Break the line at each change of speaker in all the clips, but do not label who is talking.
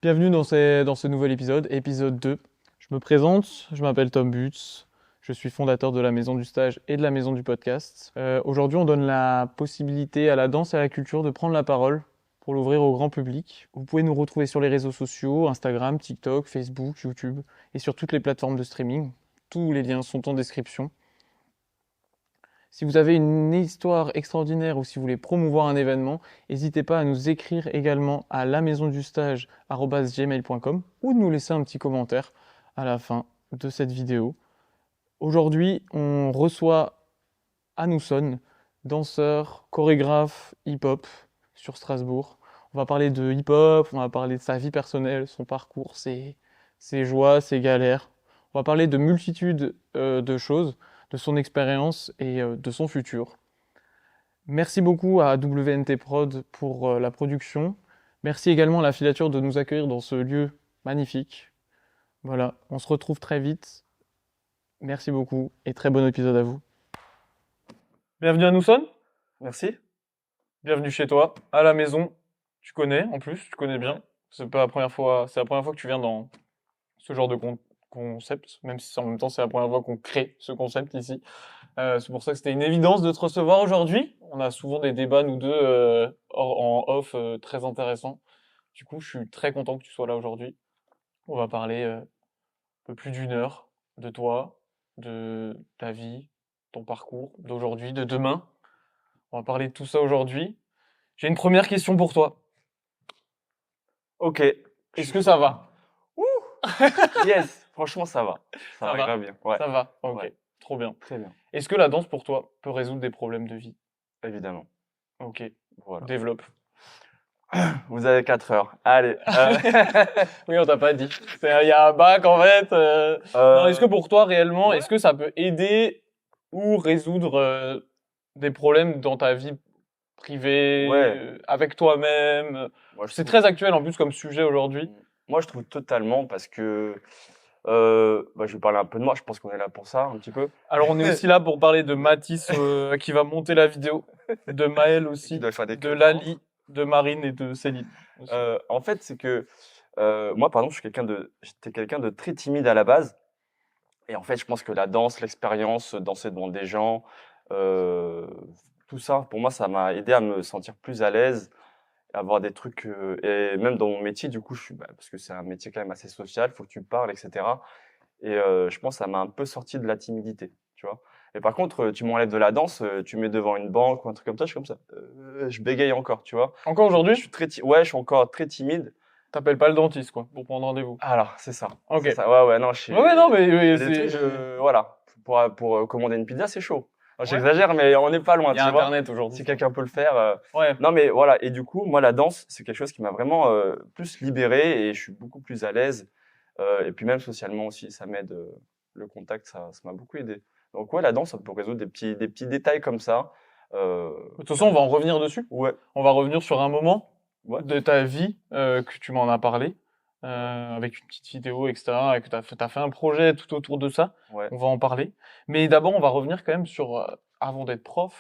Bienvenue dans ce nouvel épisode 2. Je me présente, je m'appelle Tom Butz, je suis fondateur de la Maison du Stage et de la Maison du Podcast. Aujourd'hui, on donne la possibilité à la danse et à la culture de prendre la parole pour l'ouvrir au grand public. Vous pouvez nous retrouver sur les réseaux sociaux, Instagram, TikTok, Facebook, YouTube et sur toutes les plateformes de streaming. Tous les liens sont en description. Si vous avez une histoire extraordinaire ou si vous voulez promouvoir un événement, n'hésitez pas à nous écrire également à lamaisondustage@gmail.com ou de nous laisser un petit commentaire à la fin de cette vidéo. Aujourd'hui, on reçoit Anousson, danseur, chorégraphe hip-hop sur Strasbourg. On va parler de hip-hop, on va parler de sa vie personnelle, son parcours, ses joies, ses galères. On va parler de multitudes de choses, de son expérience et de son futur. Merci beaucoup à WNT Prod pour la production. Merci également à la filature de nous accueillir dans ce lieu magnifique. Voilà, on se retrouve très vite. Merci beaucoup et très bon épisode à vous. Bienvenue à Nousson.
Merci.
Bienvenue chez toi, à la maison. Tu connais en plus, tu connais bien. C'est la première fois que tu viens dans ce genre de concept, même si en même temps c'est la première fois qu'on crée ce concept ici. C'est pour ça que c'était une évidence de te recevoir aujourd'hui. On a souvent des débats, nous deux, en off, très intéressants. Du coup, je suis très content que tu sois là aujourd'hui. On va parler un peu plus d'une heure de toi, de ta vie, ton parcours, d'aujourd'hui, de demain. On va parler de tout ça aujourd'hui. J'ai une première question pour toi.
Ok.
Est-ce que ça va?
Yes. Franchement, ça va.
Ça
Ça
va?
va bien. Ouais.
Ça va, ok,
Ouais.
trop bien.
Très bien.
Est-ce que la danse pour toi peut résoudre des problèmes de vie?
Évidemment.
Ok,
Voilà.
développe.
Vous avez 4 heures. Allez.
Oui, on t'a pas dit. Il y a un bac en fait. Non, est-ce que pour toi réellement,
ouais.
est-ce que ça peut aider ou résoudre des problèmes dans ta vie privée,
Ouais.
avec toi-même?
Moi, je
C'est
trouve...
très actuel en plus comme sujet aujourd'hui.
Moi, je trouve totalement parce que je vais parler un peu de moi. Je pense qu'on est là pour ça, un petit peu.
Alors on est aussi là pour parler de Mathis qui va monter la vidéo, de Maël aussi,
Qui doit faire des
de
conférences.
Lali, de Marine et de Céline. Aussi.
En fait, c'est que moi, par exemple, j'étais quelqu'un de très timide à la base. Et en fait, je pense que la danse, l'expérience, danser devant des gens, euh, tout ça, pour moi, ça m'a aidé à me sentir plus à l'aise, avoir des trucs, et même dans mon métier, du coup, parce que c'est un métier quand même assez social, faut que tu parles, etc. Et je pense que ça m'a un peu sorti de la timidité, tu vois. Et par contre, tu m'enlèves de la danse, tu mets devant une banque ou un truc comme ça, je suis comme ça, je bégaye encore, tu vois.
Encore aujourd'hui?
Je suis ouais, je suis encore très timide.
T'appelles pas le dentiste quoi, pour prendre rendez-vous.
Alors, c'est ça.
Ok.
C'est ça. Ouais, ouais, non,
Ouais, non, mais
des trucs, voilà. Pour commander une pizza, c'est chaud.
Ouais.
J'exagère, mais on n'est pas loin,
Il y a
tu vois.
Internet aujourd'hui.
Si quelqu'un peut le faire.
Ouais.
Non, mais voilà. Et du coup, moi, la danse, c'est quelque chose qui m'a vraiment plus libéré et je suis beaucoup plus à l'aise. Et puis même socialement aussi, ça m'aide. Le contact, ça m'a beaucoup aidé. Donc ouais, la danse, ça peut résoudre des petits détails comme ça.
De toute façon, on va en revenir dessus.
Ouais.
On va revenir sur un moment
Ouais.
de ta vie que tu m'en as parlé, avec une petite vidéo, etc. Et que t'as fait un projet tout autour de ça.
Ouais.
On va en parler. Mais d'abord, on va revenir quand même sur, avant d'être prof,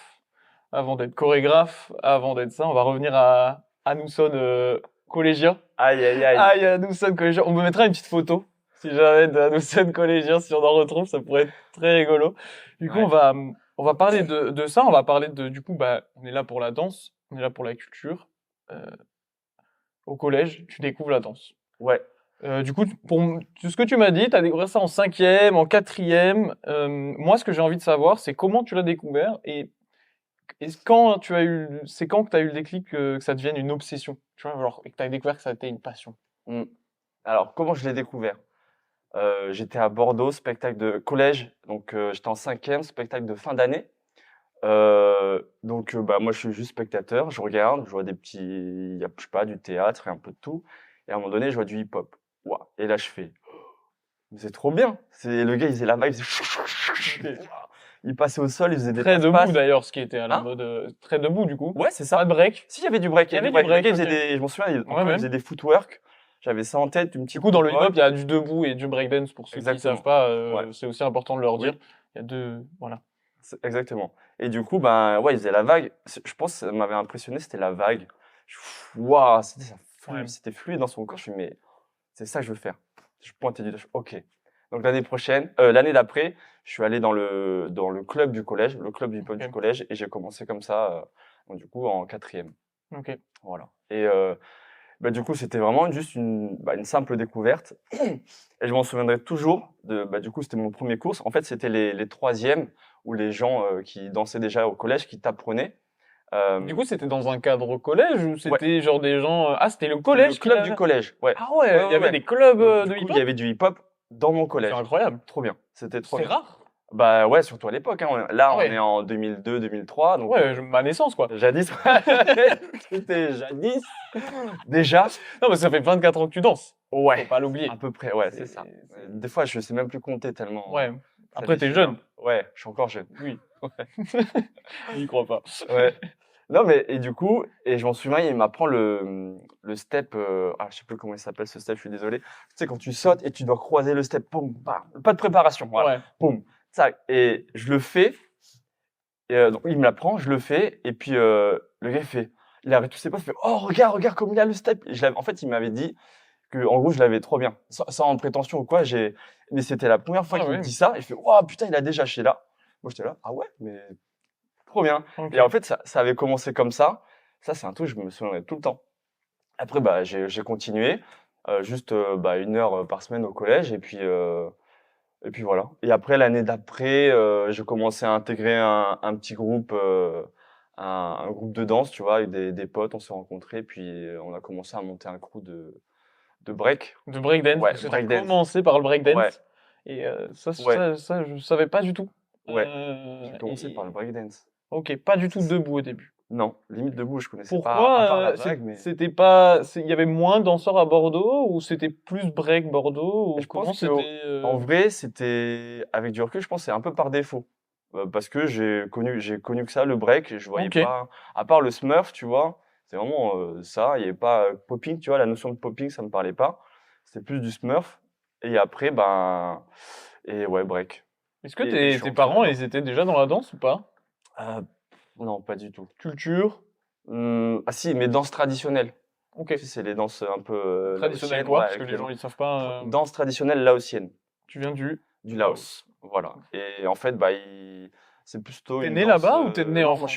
avant d'être chorégraphe, avant d'être ça, on va revenir à Anousson collégien.
Aïe, aïe, aïe.
Aïe, Anousson collégien. On me mettra une petite photo, si jamais, d'Anousson collégien, si on en retrouve, ça pourrait être très rigolo. Du coup,
Ouais.
on va parler de ça, on va parler du coup, on est là pour la danse, on est là pour la culture. Au collège, tu découvres la danse.
Ouais.
Du coup, ce que tu m'as dit, tu as découvert ça en 5e, en 4e. Moi, ce que j'ai envie de savoir, c'est comment tu l'as découvert et c'est quand que tu as eu le déclic que ça devienne une obsession, tu vois, genre, et que tu as découvert que ça était une passion.
Alors, comment je l'ai découvert? J'étais à Bordeaux, spectacle de collège, donc j'étais en 5e, spectacle de fin d'année. Donc moi je suis juste spectateur, je regarde, je vois je sais pas, du théâtre et un peu de tout. Et à un moment donné, je vois du hip-hop. Waouh. Et là je fais, c'est trop bien. Le gars, il faisait la vibe, il passait au sol, il faisait des
Très debout
passe-passe.
d'ailleurs, ce qui était à la
Hein?
mode, très debout du coup.
Ouais, c'est ça.
Pas de break.
Si, il y avait du break,
Il y avait du break,
Le gars, il
ok.
je m'en souviens,
Ouais,
il
même.
faisait des footwork. J'avais ça en tête, une
Du
petite
coup, dans le
roll.
hip-hop, il y a du debout et du breakdance pour ceux qui ne
Exactement.
savent pas.
Ouais.
C'est aussi important de leur dire.
Oui.
Il y a deux, voilà.
Exactement. Et du coup, ouais, il faisait la vague. Je pense que ça m'avait impressionné, c'était la vague. Waouh,
Ouais.
c'était fluide dans son corps. Je me suis dit, mais c'est ça que je veux faire. Je pointais du doigt, ok. Donc l'année d'après, je suis allé dans le club du collège, le club du hip-hop du collège, et j'ai commencé comme ça, donc du coup en 4e.
Ok.
Voilà. Et du coup, c'était vraiment juste une simple découverte. Et je m'en souviendrai toujours. Du coup, c'était mon premier cours. En fait, c'était les 3e où les gens qui dansaient déjà au collège qui t'apprenaient.
Du coup, c'était dans un cadre collège ou c'était genre des gens... Ah, c'était le collège
le club du collège. Ouais.
Ah ouais, il y avait des clubs
Donc,
de
du coup,
hip-hop.
il y avait du hip-hop dans mon
C'est
collège.
incroyable.
Trop bien. C'était trop
C'est
bien.
rare.
Bah ouais, surtout à l'époque. Hein. Là,
Ah
on
ouais.
est en 2002, 2003. Donc,
Ouais, ma naissance, quoi.
jadis. C'était jadis. Déjà.
Non, mais ça fait 24 ans que tu danses.
Ouais.
Faut pas l'oublier.
À peu près, ouais, c'est ça. Des fois, je sais même plus compter tellement.
Ouais.
ça
Après, t'es
défile,
jeune.
hein. Ouais, je suis encore jeune.
Oui. J'y crois pas.
Ouais. Non, mais, et du coup, et je m'en souviens, il m'apprend le step, je sais plus comment il s'appelle ce step, je suis désolé. Tu sais, quand tu sautes et tu dois croiser le step, boum, bam, pas de préparation, voilà.
Ouais.
Boum, ça, et je le fais, et donc il me l'apprend, je le fais, et puis le gars il arrête tous ses pas, il fait, oh, regarde comme il a le step. Et en fait, il m'avait dit que, en gros, je l'avais trop bien. Sans prétention ou quoi, mais c'était la première fois qu'il me dit ça, et je fais, oh, putain, il a déjà acheté là. Moi, j'étais là, ah ouais, mais trop bien.
Ok.
Et en fait, ça avait commencé comme ça. Ça, c'est un truc, je me souviendrai tout le temps. Après, j'ai continué, juste 1 heure par semaine au collège, et puis voilà. Et après, l'année d'après, j'ai commencé à intégrer un petit groupe, un groupe de danse, tu vois, avec des potes. On s'est rencontrés, puis on a commencé à monter un crew de break.
De breakdance.
Ouais,
Parce que t'as
breakdance.
commencé par le breakdance.
Ouais.
Et ça,
Ouais.
ça, je savais pas du tout.
Ouais. J'ai commencé par le breakdance.
Ok, pas du tout debout au début.
Non, limite debout, je connaissais pas.
Pourquoi
À part la vague, mais
c'était pas, il y avait moins de danseurs à Bordeaux ou c'était plus break Bordeaux ou
je
comment
pense
c'était
en vrai, c'était avec du recul, je pense que c'est un peu par défaut. Parce que j'ai connu que ça, le break, et je voyais
Ok.
pas, à part le Smurf, tu vois, c'est vraiment ça, il y avait pas popping, tu vois, la notion de popping, ça me parlait pas. C'était plus du Smurf. Et après, et ouais, break.
Est-ce que
Et je suis
tes
rentré
parents,
là-dedans.
ils étaient déjà dans la danse ou pas?
Non, pas du tout.
Culture?
Ah si, mais danse traditionnelle.
Ok.
Tu sais, c'est les danses un peu
Traditionnel
laotiennes,
quoi?
ouais,
Parce que
avec
les gens ils savent pas.
danse traditionnelle laotienne.
Tu viens du
Laos. Voilà. Et en fait, c'est plutôt
T'es
une
né
danse.
là-bas ou t'es né en
Non, moi,
France?
je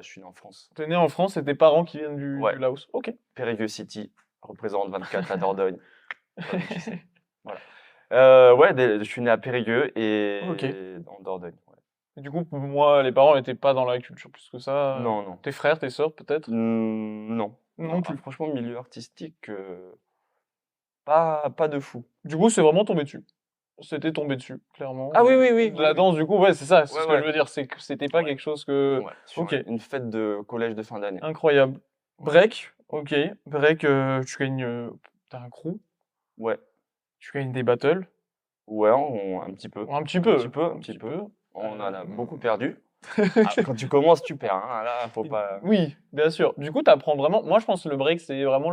suis né en France.
T'es né en France et tes parents qui viennent du
Ouais.
Laos. Ok.
Périgueux City, représente 24 à Dordogne. Voilà. Ouais, je suis né à Périgueux et
Ok.
en Dordogne. Ouais.
Et du coup, pour moi, les parents étaient pas dans la culture plus que ça.
Non, non.
Tes frères, tes sœurs, peut-être?
Non.
Non plus.
Franchement, milieu artistique, pas de fou.
Du coup, c'est vraiment tombé dessus. C'était tombé dessus, clairement.
Ah oui, oui, oui.
La danse, du coup, ouais, c'est ça. C'est
Ouais,
ce que je veux dire. C'est que c'était pas quelque chose que.
Ouais, sur
Ok.
une fête de collège de fin d'année.
Incroyable. Break, ok. Break, tu gagnes. T'as un crew,
Ouais.
tu gagnes des battles.
Ouais, un petit peu.
Un petit peu.
Un petit peu. On en a beaucoup perdu. Quand tu commences, tu perds. Hein. Là, faut pas.
Oui, bien sûr. Du coup, t'apprends vraiment. Moi, je pense que le break, c'est vraiment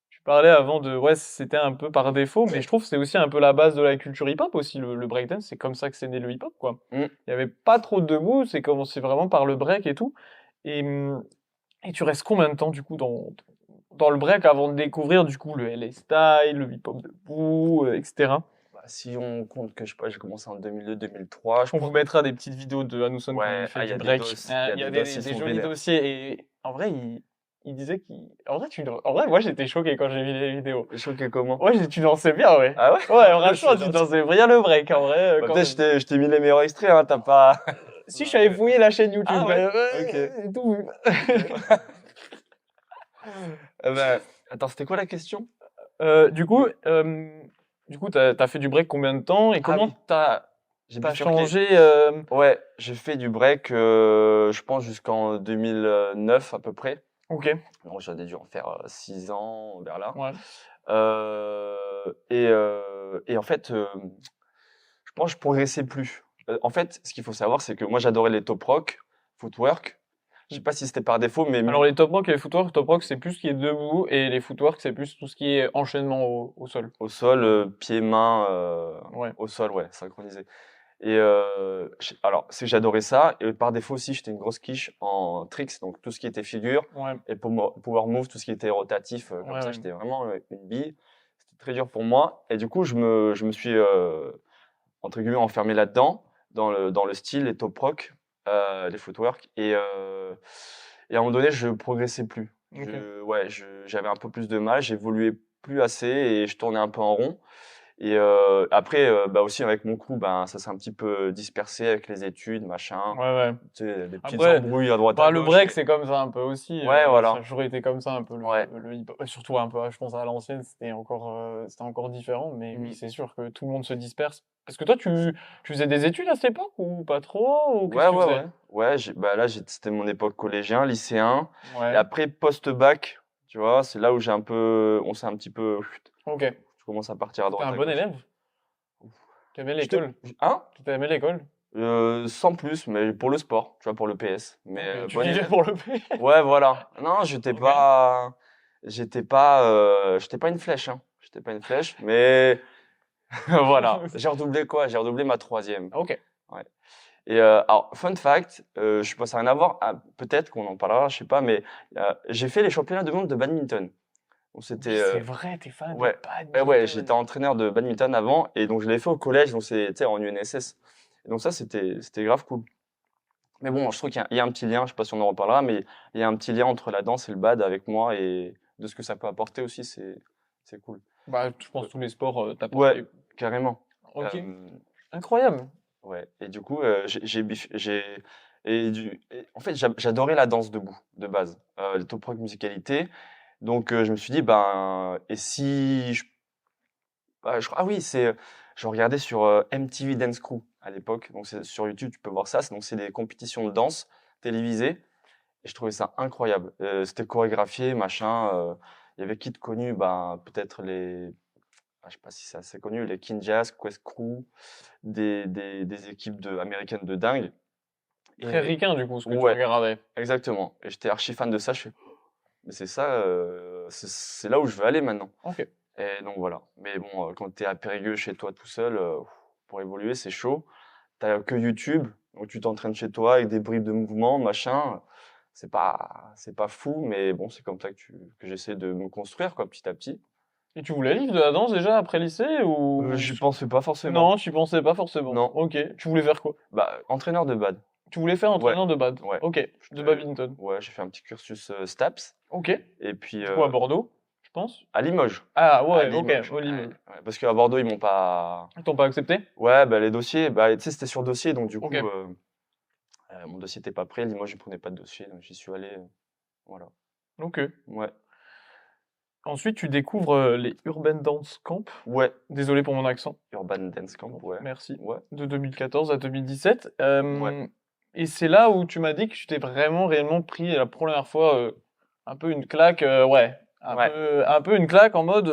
Tu parlais avant de. Ouais, c'était un peu par défaut, mais je trouve que c'est aussi un peu la base de la culture hip-hop aussi, le breakdance. C'est comme ça que c'est né le hip-hop, quoi.
Mm.
Il y avait pas trop de debout, c'est commencé vraiment par le break et tout. Et tu restes combien de temps, du coup, dans le break avant de découvrir, du coup, le LA style, le hip-hop debout, etc.
Si on compte que je sais pas, j'ai commencé en 2002-2003.
On vous mettra des petites vidéos de Hanuson quand il fait
il y
du
a des
break.
dossiers,
Il y a des
dossiers sont
jolis
vénères.
dossiers. Et en vrai, il disait qu'il. En vrai, moi, j'étais choqué quand j'ai vu les vidéos.
Choqué comment?
Ouais, tu dansais bien, ouais.
Ah ouais?
Ouais, franchement, tu dansais bien le break, en vrai. quand
Peut-être
même.
je t'ai mis les meilleurs extraits, hein, t'as pas.
Si, je t'avais fouillé la chaîne YouTube.
Ah ouais?
Ok. Et tout.
Attends, c'était quoi la question?
Du coup, t'as fait du break combien de temps et comment
oui.
t'as
bifurqué.
changé
Ouais, j'ai fait du break, je pense jusqu'en 2009 à peu près.
Ok.
Donc j'en ai dû en faire 6 ans vers là.
Ouais.
Et en fait, je pense que je progressais plus. En fait, ce qu'il faut savoir, c'est que moi j'adorais les top rock, footwork. Je sais pas si c'était par défaut, mais
Alors les top rock et les footwork, top rock c'est plus ce qui est debout et les footwork c'est plus tout ce qui est enchaînement au sol.
au sol, pieds, mains,
Ouais.
au sol, ouais, synchronisé. Et alors, c'est que j'adorais ça. Et par défaut aussi, j'étais une grosse quiche en tricks, donc tout ce qui était figure.
Ouais,
Et power move, tout ce qui était rotatif, comme
ouais,
ça,
ouais.
j'étais vraiment une bille. C'était très dur pour moi. Et du coup, je me suis, entre guillemets, enfermé là-dedans, dans le style, les top rock, les footwork. Et à un moment donné, je progressais plus.
Ok.
Ouais, j'avais un peu plus de mal, j'évoluais plus assez et je tournais un peu en rond. Et après, bah aussi avec mon crew, ben ça s'est un petit peu dispersé avec les études, machin,
Ouais, ouais.
tu sais, des petites
Après,
embrouilles à droite à
bah, le
gauche.
break, c'est comme ça un peu aussi.
Ouais,
Ça a
voilà.
toujours été comme ça un peu
Ouais.
le hip-hop. Surtout un peu, je pense à l'ancienne, c'était encore différent. Mais oui,
Mhm.
c'est sûr que tout le monde se disperse. Parce que toi, tu faisais des études à cette époque ou pas trop? Ou qu'est-ce
Ouais,
que tu
ouais,
faisais?
ouais. Ouais, bah là, c'était mon époque collégien, lycéen. Et
Ouais.
après, post-bac, tu vois, c'est là où on s'est un petit peu,
Ok.
je commence à partir à
T'étais
droite
un
à
bon
gauche.
élève? Tu aimais
Je te,
l'école?
hein?
Tu aimais l'école?
Sans plus, mais pour le sport, tu vois, pour le PS. Mais
Ok. Tu
bon
vivais
élève.
pour le paix?
Ouais, voilà. Non,
Ok.
j'étais pas une flèche, hein. J'étais pas une flèche, mais voilà. J'ai redoublé quoi? J'ai redoublé ma troisième.
Ok.
Ouais. Et alors, fun fact, je pense à rien à voir. Peut-être qu'on en parlera, je sais pas, mais j'ai fait les championnats du monde de badminton. Donc
Oui,
c'était,
c'est vrai, t'es fan de
ouais, ouais, j'étais
badminton.
entraîneur de badminton avant, et donc je l'ai fait au collège, donc c'était en UNSS. Et donc ça, c'était grave cool. Mais bon, je trouve qu'il y a un petit lien, je sais pas si on en reparlera, mais il y a un petit lien entre la danse et le bad avec moi et de ce que ça peut apporter aussi, c'est cool.
Bah, je pense
Euh,
que tous les sports t'apportent
Ouais,
des...
carrément.
Ok.
Euh,
Incroyable.
ouais. Et du coup, en fait, j'adorais la danse debout de base, les top rock musicalité. Donc, je me suis dit, ben, et si ah oui, je regardais sur MTV Dance Crew à l'époque. Donc, sur YouTube, tu peux voir ça. Donc, c'est des compétitions de danse télévisées. Et je trouvais ça incroyable. C'était chorégraphié, machin. Il y avait qui de connu? Ben, peut-être je sais pas si c'est assez connu, les Kinjaz, Quest Crew, des équipes américaines de dingue.
Très
Et
ricain, du coup, ce que tu
ouais,
regardais.
exactement. Et j'étais archi fan de ça. Je fais, mais c'est ça, c'est là où je veux aller maintenant.
Ok.
Et donc voilà. Mais bon, quand t'es à Périgueux chez toi tout seul, pour évoluer, c'est chaud. T'as que YouTube, donc tu t'entraînes chez toi avec des bribes de mouvements, machin. C'est pas fou, mais bon, c'est comme ça que j'essaie de me construire, quoi, petit à petit.
Et tu voulais vivre de la danse déjà après lycée ou...
J'y pensais pas forcément.
Non, tu pensais pas forcément.
Non.
Ok. Tu voulais faire quoi?
Bah, entraîneur de bad.
Tu voulais faire
Ouais,
entraîneur de bad.
ouais.
Ok. De
J'étais-
badminton.
Ouais, j'ai fait un petit cursus STAPS.
Ok.
Et puis,
Du coup, à Bordeaux, je pense.
à Limoges.
Ah
À
ouais, ok.
Limoges.
Au
Ouais,
Limoges.
ouais. Parce qu'à Bordeaux, ils m'ont pas.
Ils t'ont pas accepté?
Ouais, bah, les dossiers, bah, tu sais, c'était sur dossier, donc du
Ok.
coup, mon dossier n'était pas prêt. Limoges, je prenais pas de dossier, donc j'y suis allé. Voilà.
Ok.
Ouais.
Ensuite, tu découvres les Urban Dance Camp.
Ouais.
Désolé pour mon accent.
Urban Dance Camp, ouais.
Merci.
Ouais.
De 2014 à 2017.
Ouais.
Et c'est là où tu m'as dit que tu t'es vraiment réellement pris la première fois un peu une claque, ouais,
Ouais.
un peu une claque en mode,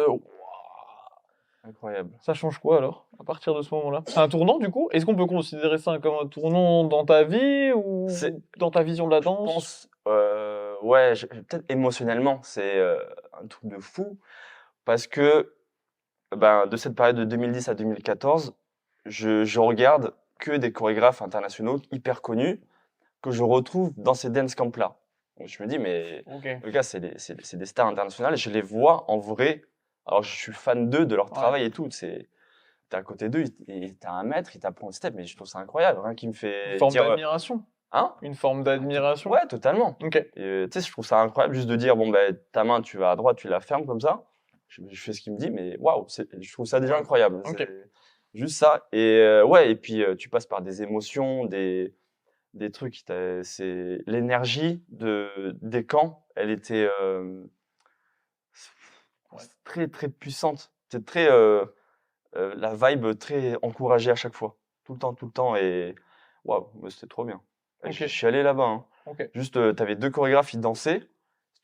Incroyable.
ça change quoi alors à partir de ce moment-là? C'est un tournant du coup? Est-ce qu'on peut considérer ça comme un tournant dans ta vie
C'est,
ou dans ta vision de la
je
danse?
pense, ouais, peut-être émotionnellement, c'est un truc de fou parce que ben, de cette période de 2010 à 2014, je regarde que des chorégraphes internationaux hyper connus que je retrouve dans ces dance camps-là. Donc, je me dis, mais
Ok.
les gars, c'est des stars internationales et je les vois en vrai. Alors, je suis fan d'eux, de leur
Ouais.
travail et tout. T'es à côté d'eux, t'as un maître, ils t'apprennent un step, mais je trouve ça incroyable. Rien qui me
Une
fait
forme
dire,
d'admiration.
hein?
Une forme d'admiration.
Ouais, totalement.
Ok.
Et, tu sais, je trouve ça incroyable juste de dire, bon, ben, ta main, tu vas à droite, tu la fermes comme ça. Je fais ce qu'il me dit, mais waouh, je trouve ça déjà
Ouais.
incroyable.
Ok.
C'est juste ça. Et ouais, et puis tu passes par des émotions, des trucs, c'est l'énergie des camps, elle était
Ouais.
très, très puissante. C'est très, la vibe très encouragée à chaque fois. Tout le temps. Et waouh, mais c'était trop bien. Et
Ok.
je suis allé là-bas, hein.
Ok.
Juste, t'avais deux chorégraphes, ils dansaient,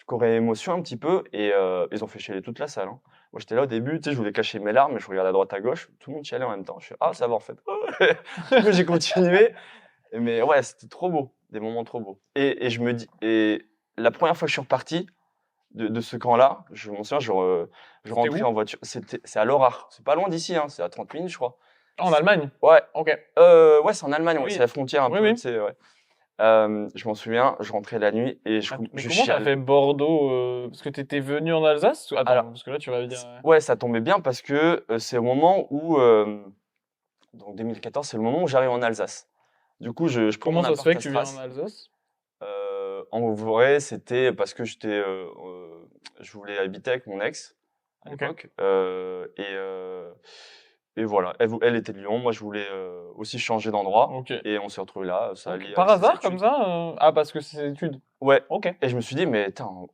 choré émotion un petit peu, et ils ont fait chialer toute la salle, hein. Moi, j'étais là au début, tu sais, je voulais cacher mes larmes, mais je regardais à droite à gauche, tout le monde chialait en même temps. Je fais, ah, ça va en fait. Du coup, j'ai continué. Mais ouais, c'était trop beau, des moments trop beaux. Et je me dis, et la première fois que je suis reparti de ce camp-là, je m'en souviens, je
C'était
rentrais
où?
en voiture. C'est à Lorar. C'est pas loin d'ici, hein, c'est à 30 minutes, je crois.
En Allemagne?
Ouais,
Ok.
ouais, c'est en Allemagne, ouais,
Oui.
c'est la frontière un
Oui,
peu,
oui.
tu sais, ouais. Je m'en souviens, je rentrais la nuit et
Mais
je
comment t'as
chialais.
fait Bordeaux parce que t'étais venu en Alsace? Attends,
Alors,
parce que là tu vas me dire.
ouais, ça tombait bien parce que c'est au moment où, donc 2014, c'est le moment où j'arrive en Alsace. Du coup, je prends
Comment
mon
ça se
appart
fait que
à
tu viens en
Stras.
Alsace?
En vrai, c'était parce que je voulais habiter avec mon ex à
Ok.
l'époque. Et voilà, elle était de Lyon, moi je voulais aussi changer d'endroit.
Ok.
Et on s'est retrouvés là, ça
Ok.
allait
Par
avec ses
hasard comme
études.
ça? Ah parce que c'est ses études.
Ouais,
Ok.
et je me suis dit, mais attends,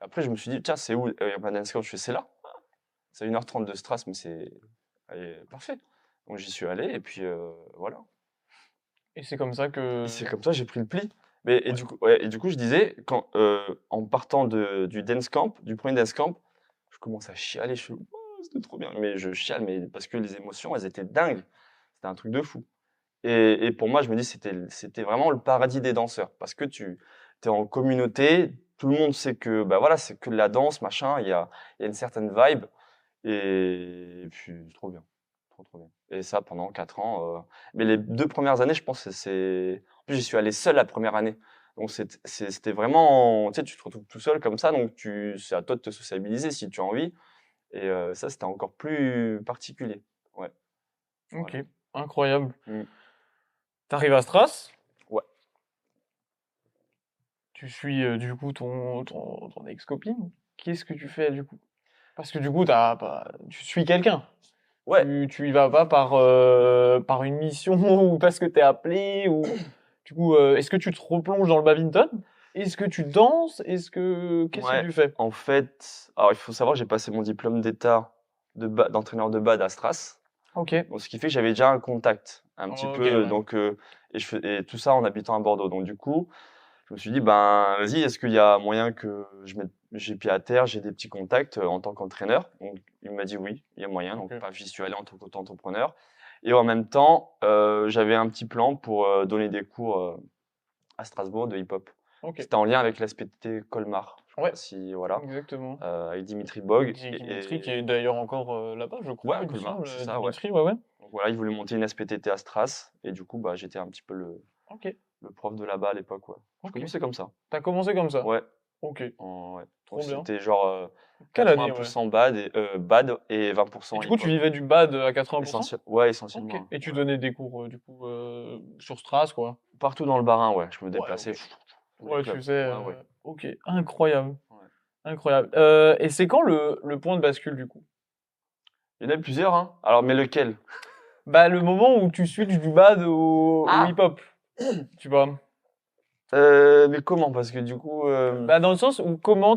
après je me suis dit, tiens, c'est où Urban Dance Camp? Je fais, c'est là. C'est à 1h30 de Stras, mais c'est allez, parfait. Donc j'y suis allé, et puis voilà.
Et c'est comme ça
Et
que.
c'est comme ça, j'ai pris le pli. Mais,
Ouais.
et du coup, je disais, en partant du dance camp, du premier dance camp, je commence à chialer, je fais, oh, c'était trop bien. Mais je chiale, mais parce que les émotions, elles étaient dingues. C'était un truc de fou. Et pour moi, je me dis, c'était vraiment le paradis des danseurs. Parce que tu es en communauté, tout le monde sait que, bah voilà, c'est que de la danse, machin, il y a une certaine vibe. Et puis, trop bien. Trop bien. Et ça pendant 4 ans. Mais les 2 premières années, je pense que en plus, j'y suis allé seul la première année. Donc c'était vraiment, tu sais, tu te retrouves tout seul comme ça, donc c'est à toi de te sociabiliser si tu as envie. Et ça, c'était encore plus particulier. Ouais,
Ok.
voilà.
Incroyable.
Mmh.
T'arrives à Stras.
Ouais.
Tu suis du coup ton ex-copine. Qu'est-ce que tu fais du coup? Parce que du coup, tu suis quelqu'un.
Ouais.
Tu y vas pas par une mission ou parce que t'es appelé ou du coup, est-ce que tu te replonges dans le badminton? Est-ce que tu danses? Qu'est-ce que
Ouais.
tu fais?
En fait, alors il faut savoir, j'ai passé mon diplôme d'état d'entraîneur de bad à Stras.
Ok.
Donc, ce qui fait que j'avais déjà un contact un petit
Ok,
peu,
ouais.
et tout ça en habitant à Bordeaux. Donc du coup, je me suis dit, ben vas-y, est-ce qu'il y a moyen que j'ai pied à terre, j'ai des petits contacts en tant qu'entraîneur? Donc il m'a dit oui, il y a moyen. Donc
Ok.
paf, j'y suis allé en tant qu'auto-entrepreneur. Et en même temps, j'avais un petit plan pour donner des cours à Strasbourg de hip-hop.
Ok.
C'était en lien avec la SPT Colmar, je
Ouais,
crois, si voilà,
exactement.
avec Dimitri Bog.
Dimitri qui est d'ailleurs encore là-bas, je
Ouais,
crois,
à
il me
Colmar,
semble.
c'est ça, ouais.
Dimitri, ouais, ouais.
Donc voilà, il voulait monter une SPTT à Stras, et du coup, bah, j'étais un petit peu
Ok.
le prof de là-bas à l'époque, ouais. Je
Ok.
commençais comme ça.
T'as commencé comme ça.
Ouais,
Ok.
ouais. Donc
Trop bien.
c'était genre
Quelle année, ouais.
80% bad et
Et
20%
du coup, tu
hip-hop.
vivais du bad à 80%?
Ouais,
Ok.
essentiellement.
Et tu
Ouais.
donnais des cours, du coup, sur Stras, quoi.
Partout dans le Bas-Rhin, ouais. Je me
Ouais,
déplaçais,
ok.
tous les
Ouais, tu
clubs.
sais,
Ouais, ouais.
ok. Incroyable.
Ouais.
Incroyable. Et c'est quand le point de bascule, du coup?
Il y en a plusieurs, hein. Alors, mais lequel?
Bah, le moment où tu switches du bad au
Ah!
hip-hop, tu vois.
Mais comment? Parce que du coup,
Bah, dans le sens où comment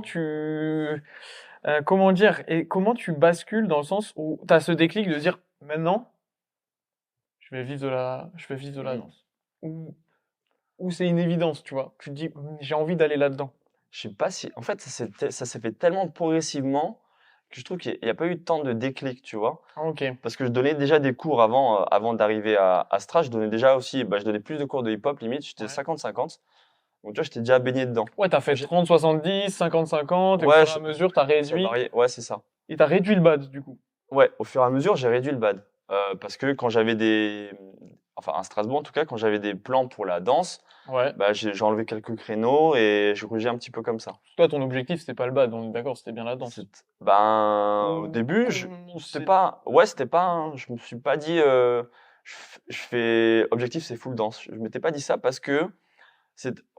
dire, et comment tu bascules dans le sens où tu as ce déclic de dire, maintenant, je vais vivre de la
hmm,
danse. Ou c'est une évidence, tu vois. Tu te dis, j'ai envie d'aller là-dedans.
je sais pas si. En fait, ça s'est fait tellement progressivement que je trouve qu'il n'y a pas eu tant de déclic, tu vois.
Ok.
Parce que je donnais déjà des cours avant d'arriver à Stras. Je donnais déjà aussi, bah, je donnais plus de cours de hip-hop, limite. J'étais
Ouais.
50-50. Donc, tu vois, j'étais déjà baigné dedans.
Ouais, t'as fait
J'ai-
30-70, 50-50, et au
Ouais,
fur et à mesure, t'as
ça
réduit.
variait. Ouais, c'est ça.
Et t'as réduit le bad, du coup.
Ouais, au fur et à mesure, j'ai réduit le bad. Parce que quand j'avais enfin, à Strasbourg, en tout cas, quand j'avais des plans pour la danse,
Ouais.
bah, j'ai enlevé quelques créneaux et je corrigeais un petit peu comme ça.
Toi, ton objectif, c'était pas le bad, on est d'accord, c'était bien la danse.
Au
Ou
début,
comment
c'était
c'est.
pas, ouais, c'était pas, je me suis pas dit, je fais, objectif, c'est full danse. Je m'étais pas dit ça parce que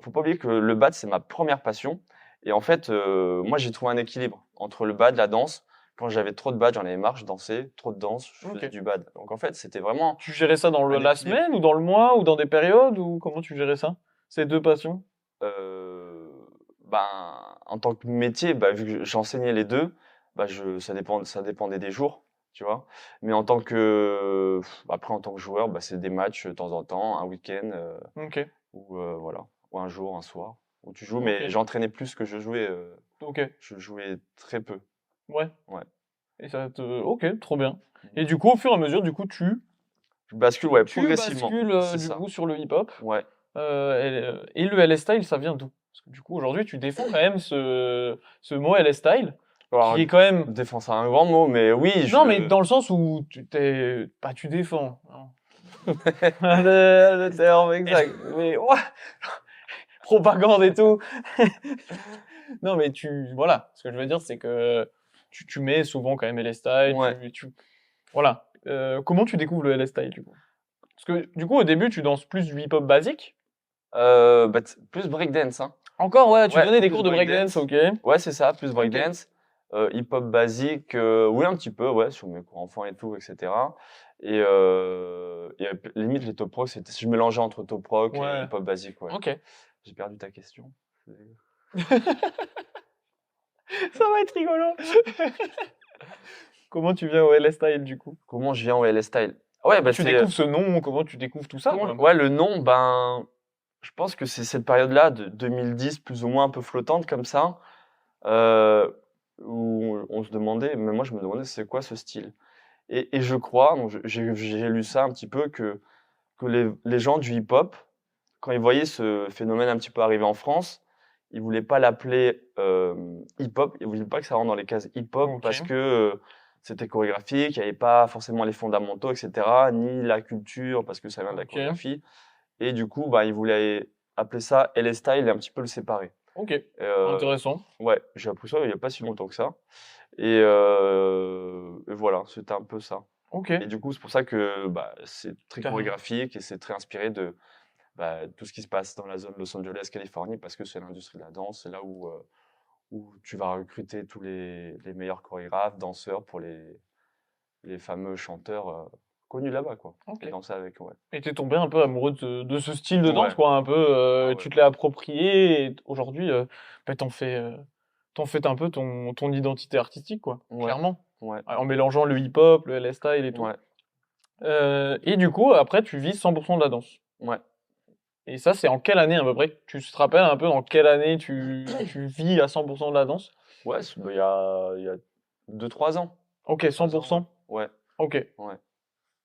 faut pas oublier que le bad, c'est ma première passion. Et en fait, moi, j'ai trouvé un équilibre entre le bad, la danse. Quand j'avais trop de bad, j'en avais marre, je dansais. Trop de danse, je faisais
Ok.
du bad. Donc en fait, c'était vraiment
Tu gérais ça dans
un
la
équilibre.
semaine, ou dans le mois, ou dans des périodes, ou comment tu gérais ça? Ces deux passions?
Euh, ben, en tant que métier, bah, vu que j'enseignais les deux, bah, ça dépendait des jours, tu vois. Mais après, en tant que joueur, bah, c'est des matchs de temps en temps, un week-end,
Ok.
ou voilà, ou un jour, un soir, où tu joues.
Ok.
Mais j'entraînais plus que je jouais.
Ok.
Je jouais très peu.
Ouais.
Ouais.
Et ça te. Ok, trop bien. Et du coup, au fur et à mesure, du coup,
Je bascule, ouais,
tu
progressivement.
bascules
C'est
du
ça.
coup sur le hip-hop.
Ouais.
Et le LS Style, ça vient d'où? Parce que du coup, aujourd'hui, tu défends quand même ce mot LS Style.
Alors,
qui est quand même...
défense, c'est un grand mot, mais oui,
Non, mais dans le sens où tu défends. Non. le terme exact. Mais ouais, propagande et tout. Non, mais voilà. Ce que je veux dire, c'est que tu mets souvent quand même LS-Style.
Ouais.
Voilà. Comment tu découvres le LS-Style, du coup? Parce que, du coup, au début, tu danses plus du hip-hop basique.
Plus breakdance, hein.
Encore, ouais, tu
Ouais,
donnais des
plus
cours de breakdance, ok.
Ouais, c'est ça, plus breakdance. Hip-hop basique, oui, un petit peu, ouais, sur mes cours enfants et tout, etc. Et limite, les top rock, je mélangeais entre top rock et
Ouais.
hip-hop basique, ouais.
Ok.
J'ai perdu ta question.
Ça va être rigolo. Comment tu viens au LS-Style, du coup?
Comment je viens au LS Style? Ouais, bah
Tu découvres ce nom, comment tu découvres tout ça, quoi?
ouais, le nom, ben, je pense que c'est cette période-là, de 2010, plus ou moins un peu flottante comme ça, où on se demandait, mais moi je me demandais c'est quoi ce style? Et je crois, donc j'ai lu ça un petit peu, que les gens du hip-hop, quand ils voyaient ce phénomène un petit peu arriver en France, ils voulaient pas l'appeler hip-hop, ils voulaient pas que ça rentre dans les cases hip-hop
Ok.
parce que c'était chorégraphique, il n'y avait pas forcément les fondamentaux, etc., ni la culture parce que ça vient de la
Ok.
chorégraphie. Et du coup, bah, ils voulaient appeler ça LS Style et un petit peu le séparer.
Ok.
Euh,
Intéressant.
ouais, j'ai appris ça il n'y a pas si longtemps que ça. Et voilà, c'était un peu ça.
Ok.
Et du coup, c'est pour ça que bah, c'est très
Carrément.
chorégraphique et c'est très inspiré de tout ce qui se passe dans la zone Los Angeles, Californie, parce que c'est l'industrie de la danse, c'est là où tu vas recruter tous les meilleurs chorégraphes, danseurs pour les fameux chanteurs connus là-bas, quoi.
Ok.
Et danser avec, ouais.
Et t'es tombé un peu amoureux de ce style de danse,
Ouais.
quoi, un peu.
Ah ouais.
Tu te l'as approprié et aujourd'hui, bah, t'en fais un peu ton identité artistique, quoi.
Ouais.
Clairement.
Ouais.
En mélangeant le hip-hop, le LS-Style et tout.
Ouais.
Et du coup, après, tu vis 100% de la danse.
Ouais.
Et ça, c'est en quelle année à peu près? Tu te rappelles un peu dans quelle année tu vis à 100% de la danse?
Ouais, bah, il y a 2-3 ans.
Ok,
3 ans,
100%.
ouais.
Ok.
Ouais.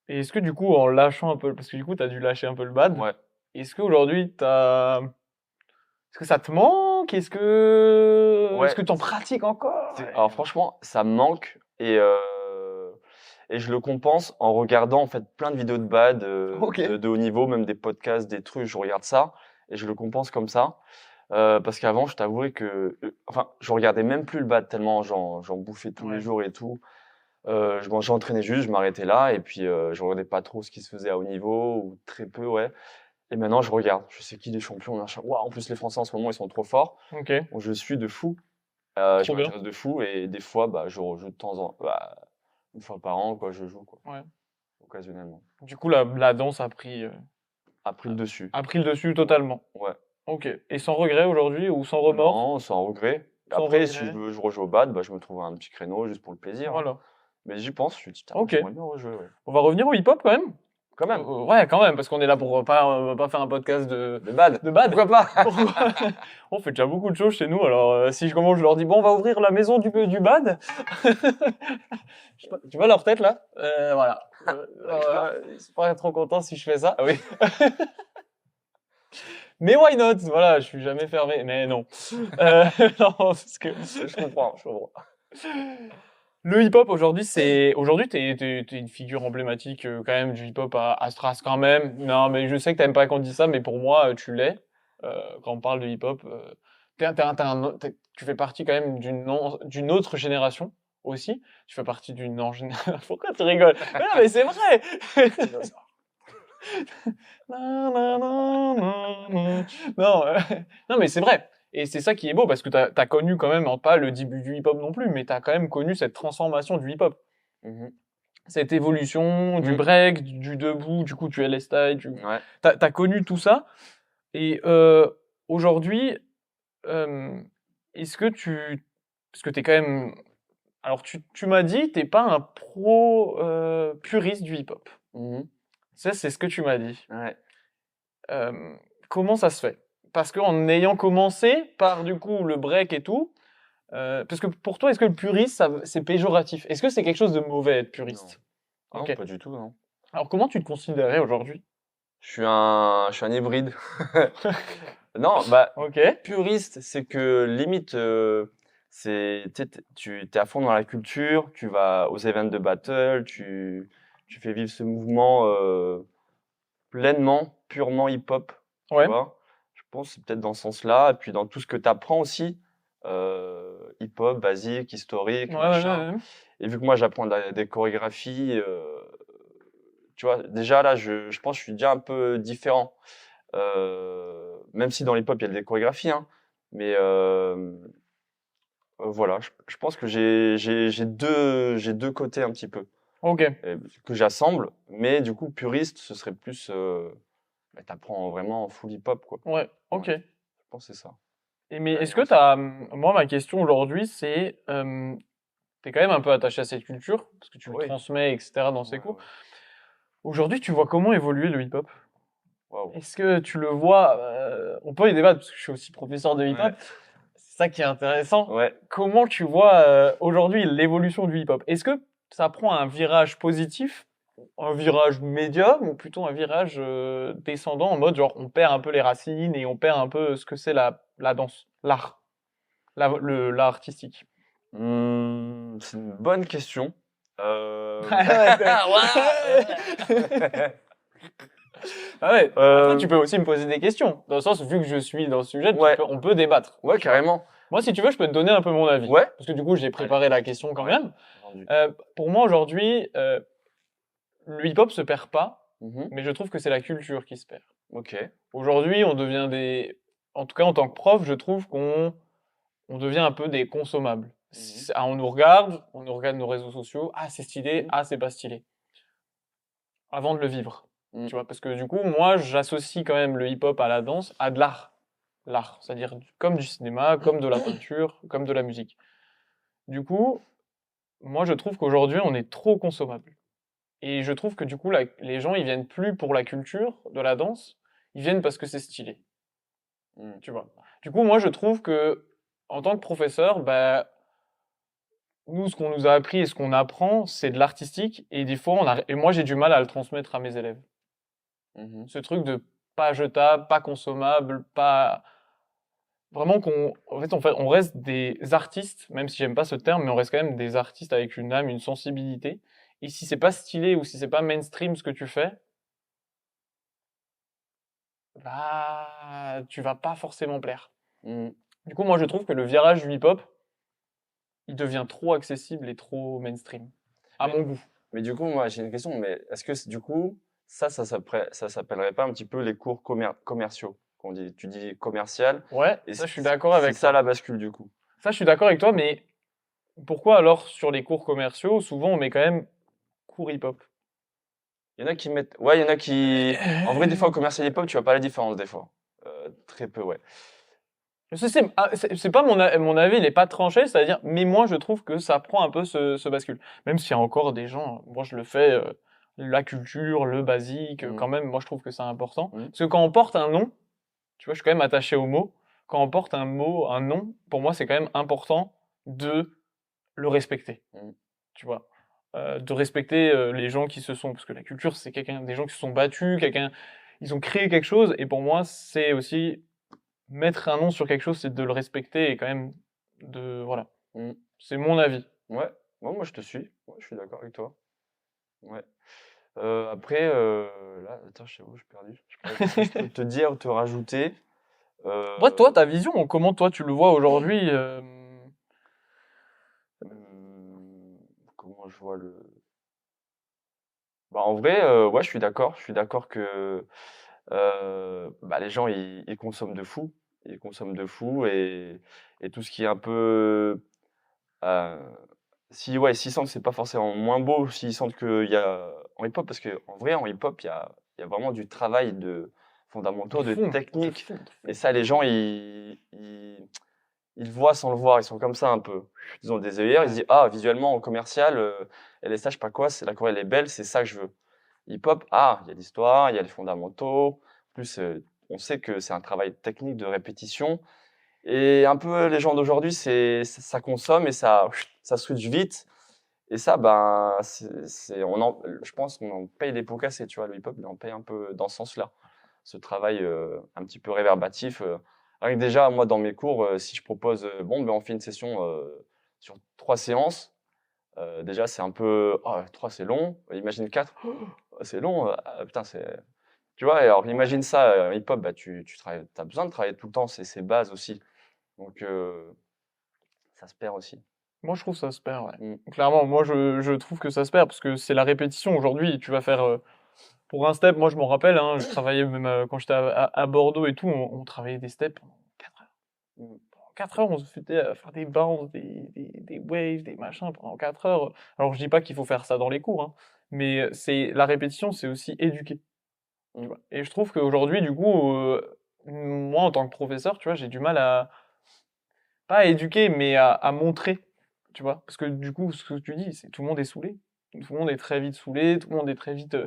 Et est-ce que du coup, en lâchant un peu, parce que du coup, t'as dû lâcher un peu le bad,
Ouais.
est-ce qu'aujourd'hui, est-ce que ça te manque? Est-ce que
Ouais.
t'en pratiques encore?
Alors franchement, ça me manque et je le compense en regardant en fait plein de vidéos de bad,
Ok.
de haut niveau, même des podcasts, des trucs. Je regarde ça et je le compense comme ça. Parce qu'avant, je t'avouerais que, enfin, je regardais même plus le bad tellement j'en bouffais tous les
Ouais.
jours et tout. J'entraînais juste, je m'arrêtais là et puis je regardais pas trop ce qui se faisait à haut niveau ou très peu, ouais. Et maintenant, je regarde. Je sais qui les champions, machin. Waouh, en plus les Français en ce moment, ils sont trop forts.
Ok.
Donc je suis de fou. Je
Trop bien.
m'intéresse de fou et des fois, bah, je rejoue de temps en une fois par an, quoi, je joue, quoi,
Ouais.
occasionnellement.
Du coup, la danse
A pris le dessus.
a pris le dessus totalement.
Ouais.
Ok. Et sans regret aujourd'hui ou sans remords?
Non, sans regret.
Sans
Après, si
regret.
je rejoue au bad, bah, je me trouve un petit créneau juste pour le plaisir, hein.
Voilà.
Mais j'y pense, je me dis, putain,
Ok.
j'aimerais bien rejouer, ouais.
On va revenir au hip-hop quand même.
Quand même.
Ouais, quand même, parce qu'on est là pour pas faire un podcast de
Le bad.
bad.
Pourquoi pas?
On fait déjà beaucoup de choses chez nous, alors si je commence, je leur dis bon, on va ouvrir la maison du bad. Tu vois leur tête là? Voilà. Ils sont pas trop contents si je fais ça.
Ah oui.
Mais why not? Voilà, je suis jamais fermé. Mais non. Non, parce que
Je comprends, je comprends.
le hip-hop aujourd'hui, t'es une figure emblématique quand même du hip-hop à Stras quand même. Non, mais je sais que t'aimes pas qu'on dise ça, mais pour moi, tu l'es. Quand on parle de hip-hop, tu fais partie quand même d'une autre génération aussi. Tu fais partie d'une Pourquoi tu rigoles? Mais non, mais c'est vrai. Non, non, mais c'est vrai. Et c'est ça qui est beau, parce que t'as connu quand même, pas le début du hip-hop non plus, mais t'as quand même connu cette transformation du hip-hop. Cette évolution du break, du debout, du coup tu LS style,
Ouais.
t'as connu tout ça. Et aujourd'hui, est-ce que parce que t'es quand même... Alors tu m'as dit, t'es pas un pro puriste du hip-hop. Ça, c'est ce que tu m'as dit.
Ouais.
Comment ça se fait? Parce qu'en ayant commencé par du coup le break et tout, parce que pour toi, est-ce que le puriste, c'est péjoratif? Est-ce que c'est quelque chose de mauvais être puriste?
Non.
Ok.
Non, pas du tout, non.
Alors comment tu te considérais aujourd'hui?
Je suis un hybride. Non, bah,
Ok.
puriste, c'est que limite, Tu sais, tu es à fond dans la culture, tu vas aux events de battle, tu fais vivre ce mouvement pleinement, purement hip-hop, tu
Ouais.
vois. Je pense que c'est peut-être dans ce sens-là. Et puis dans tout ce que tu apprends aussi, hip-hop, basique, historique,
Ouais, ouais,
machin.
ouais, ouais.
Et vu que moi, j'apprends des chorégraphies, tu vois, déjà là, je pense que je suis déjà un peu différent. Même si dans l'hip-hop, il y a des chorégraphies, hein. Mais voilà, je pense que j'ai deux côtés un petit peu
Ok.
que j'assemble. Mais du coup, puriste, ce serait plus bah, t'apprends vraiment full hip-hop, quoi.
Ouais,
Ouais,
ok.
je pense que c'est ça.
Mais
Ouais,
est-ce que
ensuite.
moi, ma question aujourd'hui, c'est, t'es quand même un peu attaché à cette culture, parce que tu le
Oui.
transmets, etc., dans
Ouais,
ces cours.
ouais.
Aujourd'hui, tu vois comment évoluer le hip-hop?
Waouh.
Est-ce que tu le vois, on peut y débattre, parce que je suis aussi professeur de hip-hop,
Ouais.
c'est ça qui est intéressant.
Ouais.
Comment tu vois aujourd'hui l'évolution du hip-hop? Est-ce que ça prend un virage positif, un virage médium, ou plutôt un virage descendant, en mode genre on perd un peu les racines et on perd un peu ce que c'est la danse, l'art, l'art artistique?
C'est une bonne question.
Ah ouais. Après, tu peux aussi me poser des questions. Dans le sens, vu que je suis dans le sujet,
Ouais.
on peut débattre.
Ouais,
Tu vois.
carrément.
Moi, si tu veux, je peux te donner un peu mon avis.
Ouais.
Parce que du coup, j'ai préparé la question quand
Ouais.
même.
Vendu.
Pour moi, aujourd'hui, le hip-hop se perd pas,
Mhm.
mais je trouve que c'est la culture qui se perd.
Ok.
Aujourd'hui, on devient des... En tout cas, en tant que prof, je trouve on devient un peu des consommables.
Mhm.
Ah, on nous regarde nos réseaux sociaux. Ah, c'est stylé.
Mhm.
Ah, c'est pas stylé. Avant de le vivre.
Mhm.
Tu vois, parce que du coup, moi, j'associe quand même le hip-hop à la danse, à de l'art. L'art, c'est-à-dire comme du cinéma, comme de la peinture, comme de la musique. Du coup, moi, je trouve qu'aujourd'hui, on est trop consommable. Et je trouve que du coup, les gens, ils viennent plus pour la culture de la danse, ils viennent parce que c'est stylé.
Mhm.
Tu vois. Du coup, moi, je trouve que, en tant que professeur, bah, nous, ce qu'on nous a appris et ce qu'on apprend, c'est de l'artistique. Et des fois, et moi, j'ai du mal à le transmettre à mes élèves.
Mhm.
Ce truc de pas jetable, pas consommable, pas vraiment on reste des artistes, même si j'aime pas ce terme, mais on reste quand même des artistes avec une âme, une sensibilité. Et si c'est pas stylé ou si c'est pas mainstream ce que tu fais, bah tu vas pas forcément plaire.
Mhm.
Du coup, moi je trouve que le virage du hip-hop, il devient trop accessible et trop mainstream, à
Mais,
mon goût.
mais du coup, moi, j'ai une question. Mais est-ce que du coup, ça s'appellerait pas un petit peu les cours commerciaux qu'on dit? Tu dis commercial,
Ouais,
et
ça je suis d'accord
c'est
avec
ça
toi.
la bascule du coup.
Ça je suis d'accord avec toi, mais pourquoi alors sur les cours commerciaux, souvent on met quand même cours hip-hop?
Il y en a qui mettent. Ouais, il y en a qui. En vrai, des fois, au commercial hip-hop, tu vois pas la différence, des fois. Très peu, ouais.
C'est pas mon avis, il est pas tranché, c'est-à-dire, mais moi je trouve que ça prend un peu ce bascule. Même s'il y a encore des gens, moi je le fais, la culture, le basique,
Mhm.
quand même, moi je trouve que c'est important.
Mhm.
Parce que quand on porte un nom, tu vois, je suis quand même attaché au mot. Quand on porte un mot, un nom, pour moi c'est quand même important de le respecter,
Mhm.
tu vois. De respecter les gens qui se sont, parce que la culture c'est des gens qui se sont battus, ils ont créé quelque chose, et pour moi c'est aussi mettre un nom sur quelque chose, c'est de le respecter et quand même voilà.
Mhm.
C'est mon avis.
Ouais. Ouais, moi, je te suis. Ouais, je suis d'accord avec toi. Ouais. Après, là, attends, je sais où, je suis perdu. Je sais pas qu'est-ce que je peux te dire ou te rajouter.
Moi, toi,
Euh,
ta vision, comment toi tu le vois aujourd'hui
hmm, comment je vois le. Bah, en vrai, ouais, je suis d'accord. Je suis d'accord que bah, les gens, ils consomment de fou. Ils consomment de fou et tout ce qui est un peu. euh, si, ouais, s'ils sentent que c'est pas forcément moins beau, s'ils sentent qu'il y a. En hip-hop, parce qu'en vrai, en hip-hop, il y a vraiment du travail de
de
fondamentaux, de
fond, de
technique.
fond, de
Et
fond.
ça, les gens, ils le voient sans le voir. Ils sont comme ça un peu. Ils ont des œillères, ils se
Ouais.
disent, ah, visuellement, en commercial, elle est ça, je sais pas quoi, la choré, elle est belle, c'est ça que je veux. Hip-hop, ah, il y a l'histoire, il y a les fondamentaux. En plus, on sait que c'est un travail technique de répétition. Et un peu, les gens d'aujourd'hui, ça consomme et ça switch vite. Et ça, ben, je pense qu'on en paye les pots cassés, tu vois. Le hip-hop, il en paye un peu dans ce sens-là. Ce travail un petit peu réverbatif. Rien que déjà, moi, dans mes cours, si je propose, bon, ben, on fait une session sur 3 séances, déjà, c'est un peu, oh, 3, c'est long. Imagine 4, c'est long. Ah, putain, c'est. Tu vois, et alors imagine ça, hip-hop, bah, tu travailles, as besoin de travailler tout le temps ces bases aussi. Donc, ça se perd aussi.
Moi, je trouve que ça se perd, ouais.
Mm.
Clairement, moi, je trouve que ça se perd parce que c'est la répétition. Aujourd'hui, tu vas faire pour un step, moi, je m'en rappelle, hein, je travaillais même quand j'étais à Bordeaux et tout, on travaillait des steps pendant 4 heures.
Mm.
Pendant 4 heures, on se foutait à faire des bounces, des waves, des machins pendant 4 heures. Alors, je dis pas qu'il faut faire ça dans les cours, hein, mais c'est la répétition, c'est aussi éduquer. Tu
Mm.
vois. Et je trouve qu'aujourd'hui, du coup, moi, en tant que professeur, tu vois, j'ai du mal à, pas à éduquer, mais à montrer, tu vois. Parce que du coup, ce que tu dis, c'est tout le monde est saoulé. Tout le monde est très vite saoulé, tout le monde est très vite.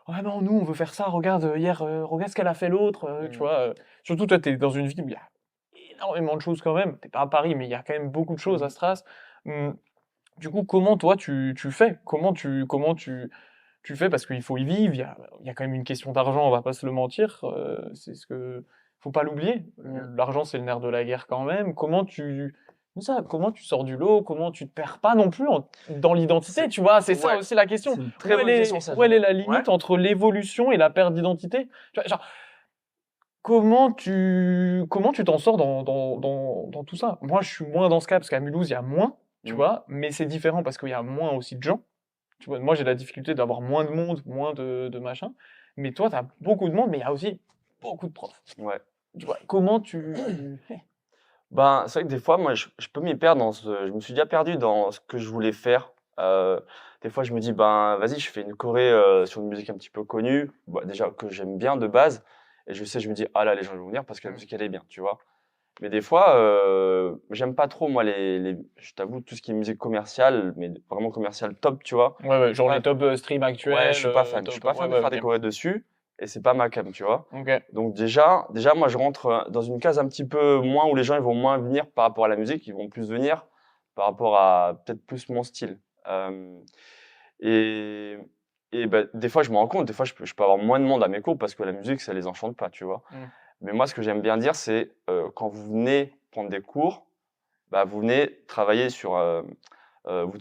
Ah non, nous, on veut faire ça, regarde, hier, regarde ce qu'elle a fait l'autre, tu
Mm.
vois. Surtout, toi, t'es dans une ville où il y a énormément de choses quand même. T'es pas à Paris, mais il y a quand même beaucoup de choses à Stras. Du coup, comment toi, tu fais? Tu fais? Parce qu'il faut y vivre, il y a quand même une question d'argent, on va pas se le mentir. C'est ce que. Faut pas l'oublier.
Mm.
L'argent, c'est le nerf de la guerre quand même. Comment tu sors du lot? Comment tu te perds pas non plus dans l'identité, tu vois? C'est ça
Ouais,
aussi la question.
c'est une très bonne question, ça.
Où elle est la
Ouais.
limite entre l'évolution et la perte d'identité? Tu vois, genre, comment tu t'en sors dans tout ça? Moi, je suis moins dans ce cas parce qu'à Mulhouse, il y a moins, tu
Mm.
vois, mais c'est différent parce qu'il y a moins aussi de gens. Tu vois, moi, j'ai la difficulté d'avoir moins de monde, moins de machin. Mais toi, tu as beaucoup de monde, mais il y a aussi beaucoup de profs.
Ouais.
Tu vois, comment tu.
Ben, c'est vrai que des fois, moi, je peux m'y perdre je me suis déjà perdu dans ce que je voulais faire. Des fois, je me dis, ben, vas-y, je fais une choré sur une musique un petit peu connue, bah, déjà que j'aime bien de base, et je me dis, ah là, les gens vont venir parce que la musique, elle est bien, tu vois. Mais des fois, j'aime pas trop, moi, je t'avoue, tout ce qui est musique commerciale, mais vraiment commerciale top, tu vois.
Ouais, ouais, genre
Ouais,
les top streams
ouais,
actuels,
je suis pas fan. Je suis
top.
pas
Ouais,
fan de
ouais,
faire des
ok.
chorés dessus, et c'est pas ma cam, tu vois.
Ok.
Donc déjà, moi, je rentre dans une case un petit peu moins où les gens ils vont moins venir par rapport à la musique, ils vont plus venir par rapport à peut-être plus mon style. Et, et bah, des fois, je me rends compte, des fois, je peux avoir moins de monde à mes cours parce que la musique, ça les enchante pas, tu vois.
Mm.
Mais moi, ce que j'aime bien dire, c'est quand vous venez prendre des cours, bah, vous venez travailler sur, vous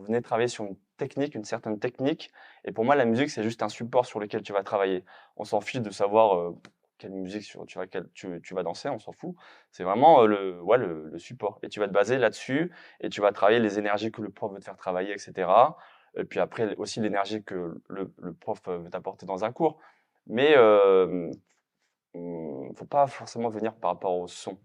venez travailler sur une technique, une certaine technique. Et pour moi, la musique, c'est juste un support sur lequel tu vas travailler. On s'en fiche de savoir quelle musique tu vas danser, on s'en fout. C'est vraiment le support. Et tu vas te baser là-dessus et tu vas travailler les énergies que le prof veut te faire travailler, etc. Et puis après, aussi l'énergie que le prof veut t'apporter dans un cours. Mais faut pas forcément venir par rapport au son.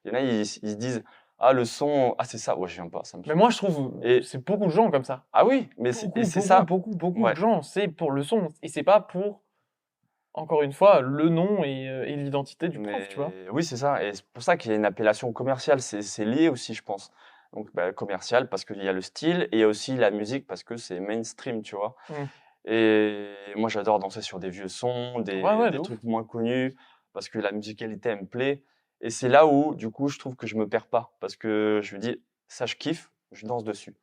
Il y en a, ils se disent, ah, le son, ah, c'est ça, ouais, je viens pas, ça me
Mais
saoule.
moi, je trouve,
Et,
c'est beaucoup de gens comme ça.
ah oui, mais
Beaucoup,
c'est
beaucoup,
ça.
beaucoup, beaucoup
Ouais.
de gens, c'est pour le son. Et c'est pas pour, encore une fois, le nom et l'identité du prof, tu vois.
Mais oui, c'est ça. Et c'est pour ça qu'il y a une appellation commerciale. C'est lié aussi, je pense. Donc, bah, commercial parce qu'il y a le style et il y a aussi la musique parce que c'est mainstream, tu vois.
Mm.
Et moi, j'adore danser sur des vieux sons,
Ouais, ouais, de
des
ouf.
trucs moins connus parce que la musicalité, elle me plaît. Et c'est là où, du coup, je trouve que je me perds pas parce que je me dis, ça, je kiffe, je danse dessus.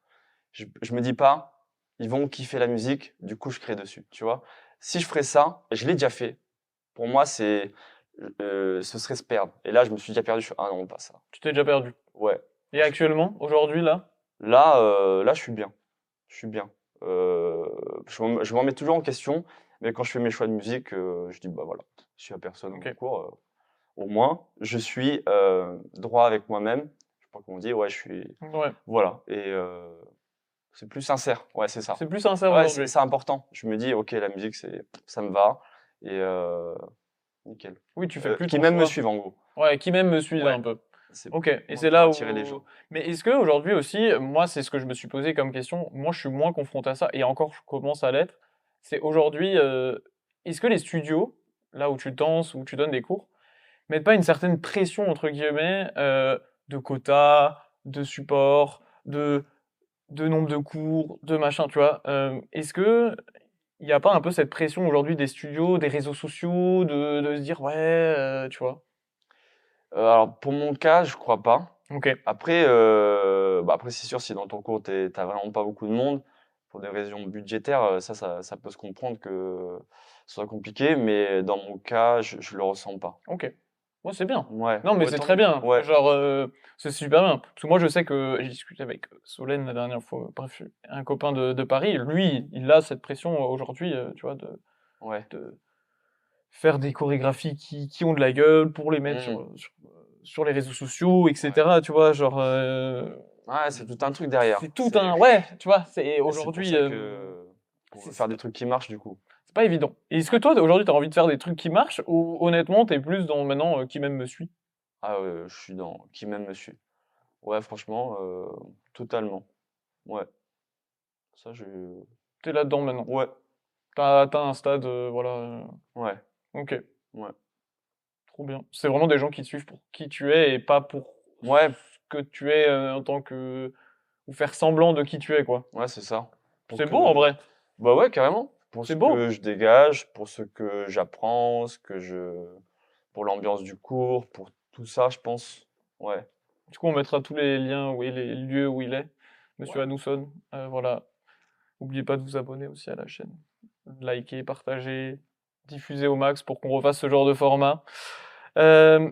Je me dis pas, ils vont kiffer la musique, du coup, je crée dessus, tu vois. Si je ferais ça, je l'ai déjà fait. Pour moi, ce serait se perdre. Et là, je me suis déjà perdu. Je fais, ah non, pas ça.
Tu t'es déjà perdu.
Ouais.
Et actuellement, aujourd'hui, là,
Là, je suis bien. Je suis bien. Je m'en mets toujours en question, mais quand je fais mes choix de musique, je dis, bah voilà, je suis à personne en
ok.
cours. Au moins, je suis droit avec moi-même. Je sais pas comment on dit, ouais, je suis.
Ouais.
Voilà. Et c'est plus sincère. Ouais, c'est ça.
C'est plus sincère
Ouais,
aujourd'hui.
c'est important. Je me dis, ok, la musique, ça me va. Et nickel.
Oui, tu fais plus
Qui
ton
même me
choix.
suivent, en gros.
Ouais, qui même me suivent
Ouais.
un peu.
C'est
Ok, et
moi
c'est
pour
là
attirer les gens.
où. Mais est-ce que aujourd'hui aussi, moi, c'est ce que je me suis posé comme question. Moi, je suis moins confronté à ça, et encore, je commence à l'être. C'est aujourd'hui, est-ce que les studios, là où tu danses, où tu donnes des cours, mettent pas une certaine pression, entre guillemets, de quotas, de support, de nombre de cours, de machin, tu vois? Est-ce que il n'y a pas un peu cette pression aujourd'hui des studios, des réseaux sociaux, de se dire, ouais, tu vois?
Alors pour mon cas, je crois pas.
Ok.
Après, après c'est sûr si dans ton cours t'as vraiment pas beaucoup de monde, pour des raisons budgétaires, ça peut se comprendre que ce soit compliqué, mais dans mon cas, je le ressens pas.
Ok. Moi, c'est bien.
Ouais.
Non, mais
Ouais,
c'est
tant
très
mieux.
bien.
Ouais.
Genre, c'est super bien. Parce que moi, je sais que j'ai discuté avec Solène la dernière fois. Bref, un copain de Paris. Lui, il a cette pression aujourd'hui, tu vois,
Ouais.
de faire des chorégraphies qui ont de la gueule pour les mettre
Mmh.
sur les réseaux sociaux,
Ouais.
etc. Tu vois, genre,
Ouais, c'est tout un truc derrière.
c'est tout un. Ouais, tu vois, c'est
Et c'est pour
aujourd'hui.
ça que pour
C'est
faire
c'est
des
pas,
trucs qui marchent du coup.
c'est pas évident. Et est-ce que
Ouais.
toi, aujourd'hui, t'as envie de faire des trucs qui marchent ou honnêtement, t'es plus dans maintenant qui même me suit?
Ah, je suis dans qui m'aime me suit. Ouais, franchement, totalement. Ouais, ça je
T'es là-dedans maintenant.
ouais,
T'as atteint un stade, voilà.
ouais,
Ok,
ouais.
trop bien. C'est vraiment des gens qui te suivent pour qui tu es et pas pour
Ouais,
ce que tu es en tant que. Ou faire semblant de qui tu es, quoi.
ouais, c'est ça. Pour
C'est beau en
que
vrai.
bah, ouais, carrément. Pour
C'est
ce
beau.
que je dégage, pour ce que j'apprends, pour l'ambiance du cours, pour tout ça, je pense. Ouais.
Du coup, on mettra tous les liens, oui, les lieux où il est, Monsieur
Ouais.
Hanousson. Voilà. N'oubliez pas de vous abonner aussi à la chaîne. Liker, partager, diffuser au max pour qu'on refasse ce genre de format.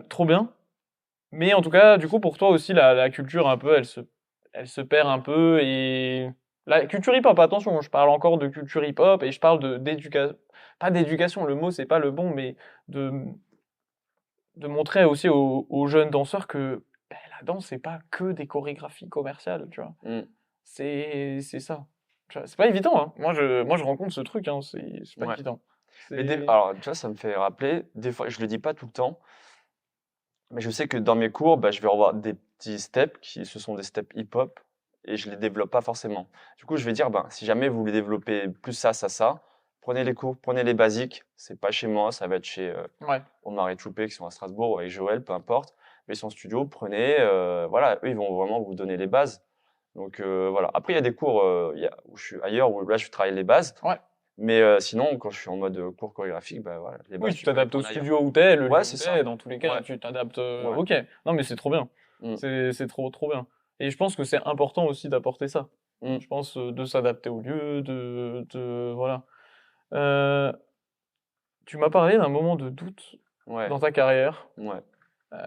Trop bien. Mais en tout cas, du coup, pour toi aussi, la culture, un peu, elle se perd un peu. Et la culture hip-hop, attention, je parle encore de culture hip-hop et je parle d'éducation. Pas d'éducation, le mot, c'est pas le bon, mais de, de montrer aussi aux jeunes danseurs que ben, la danse, c'est pas que des chorégraphies commerciales, tu vois.
Mmh.
C'est ça. Tu vois, c'est pas évident, hein. Moi, je rencontre ce truc, hein. C'est pas
Ouais.
évident.
Mais
C'est.
alors, tu vois, ça me fait rappeler, des fois, je le dis pas tout le temps, mais je sais que dans mes cours, bah, je vais avoir des petits steps ce sont des steps hip-hop et je les développe pas forcément. Du coup, je vais dire, ben, si jamais vous voulez développer plus ça, prenez les cours, prenez les basiques. C'est pas chez moi, ça va être chez
Ouais.
Omar et Choupé qui sont à Strasbourg ou avec Joël, peu importe. Mais ils sont en studio, prenez, voilà, eux, ils vont vraiment vous donner les bases. Donc voilà. Après, il y a des cours où je suis ailleurs, où là, je travaille les bases.
Ouais.
Mais sinon, quand je suis en mode cours chorégraphique, bah voilà, les
Oui,
bases,
tu
tu peux les
t'adaptes au
prendre ailleurs.
studio où t'es, le lieu
Ouais,
où
c'est
t'es,
ça.
dans tous les cas,
Ouais,
tu t'adaptes.
ouais.
Ok, non mais c'est trop bien.
Mm,
C'est trop trop bien. Et je pense que c'est important aussi d'apporter ça.
mm,
Je pense de s'adapter au lieu, voilà. Euh, Tu m'as parlé d'un moment de doute
ouais,
dans ta carrière
ouais,
euh,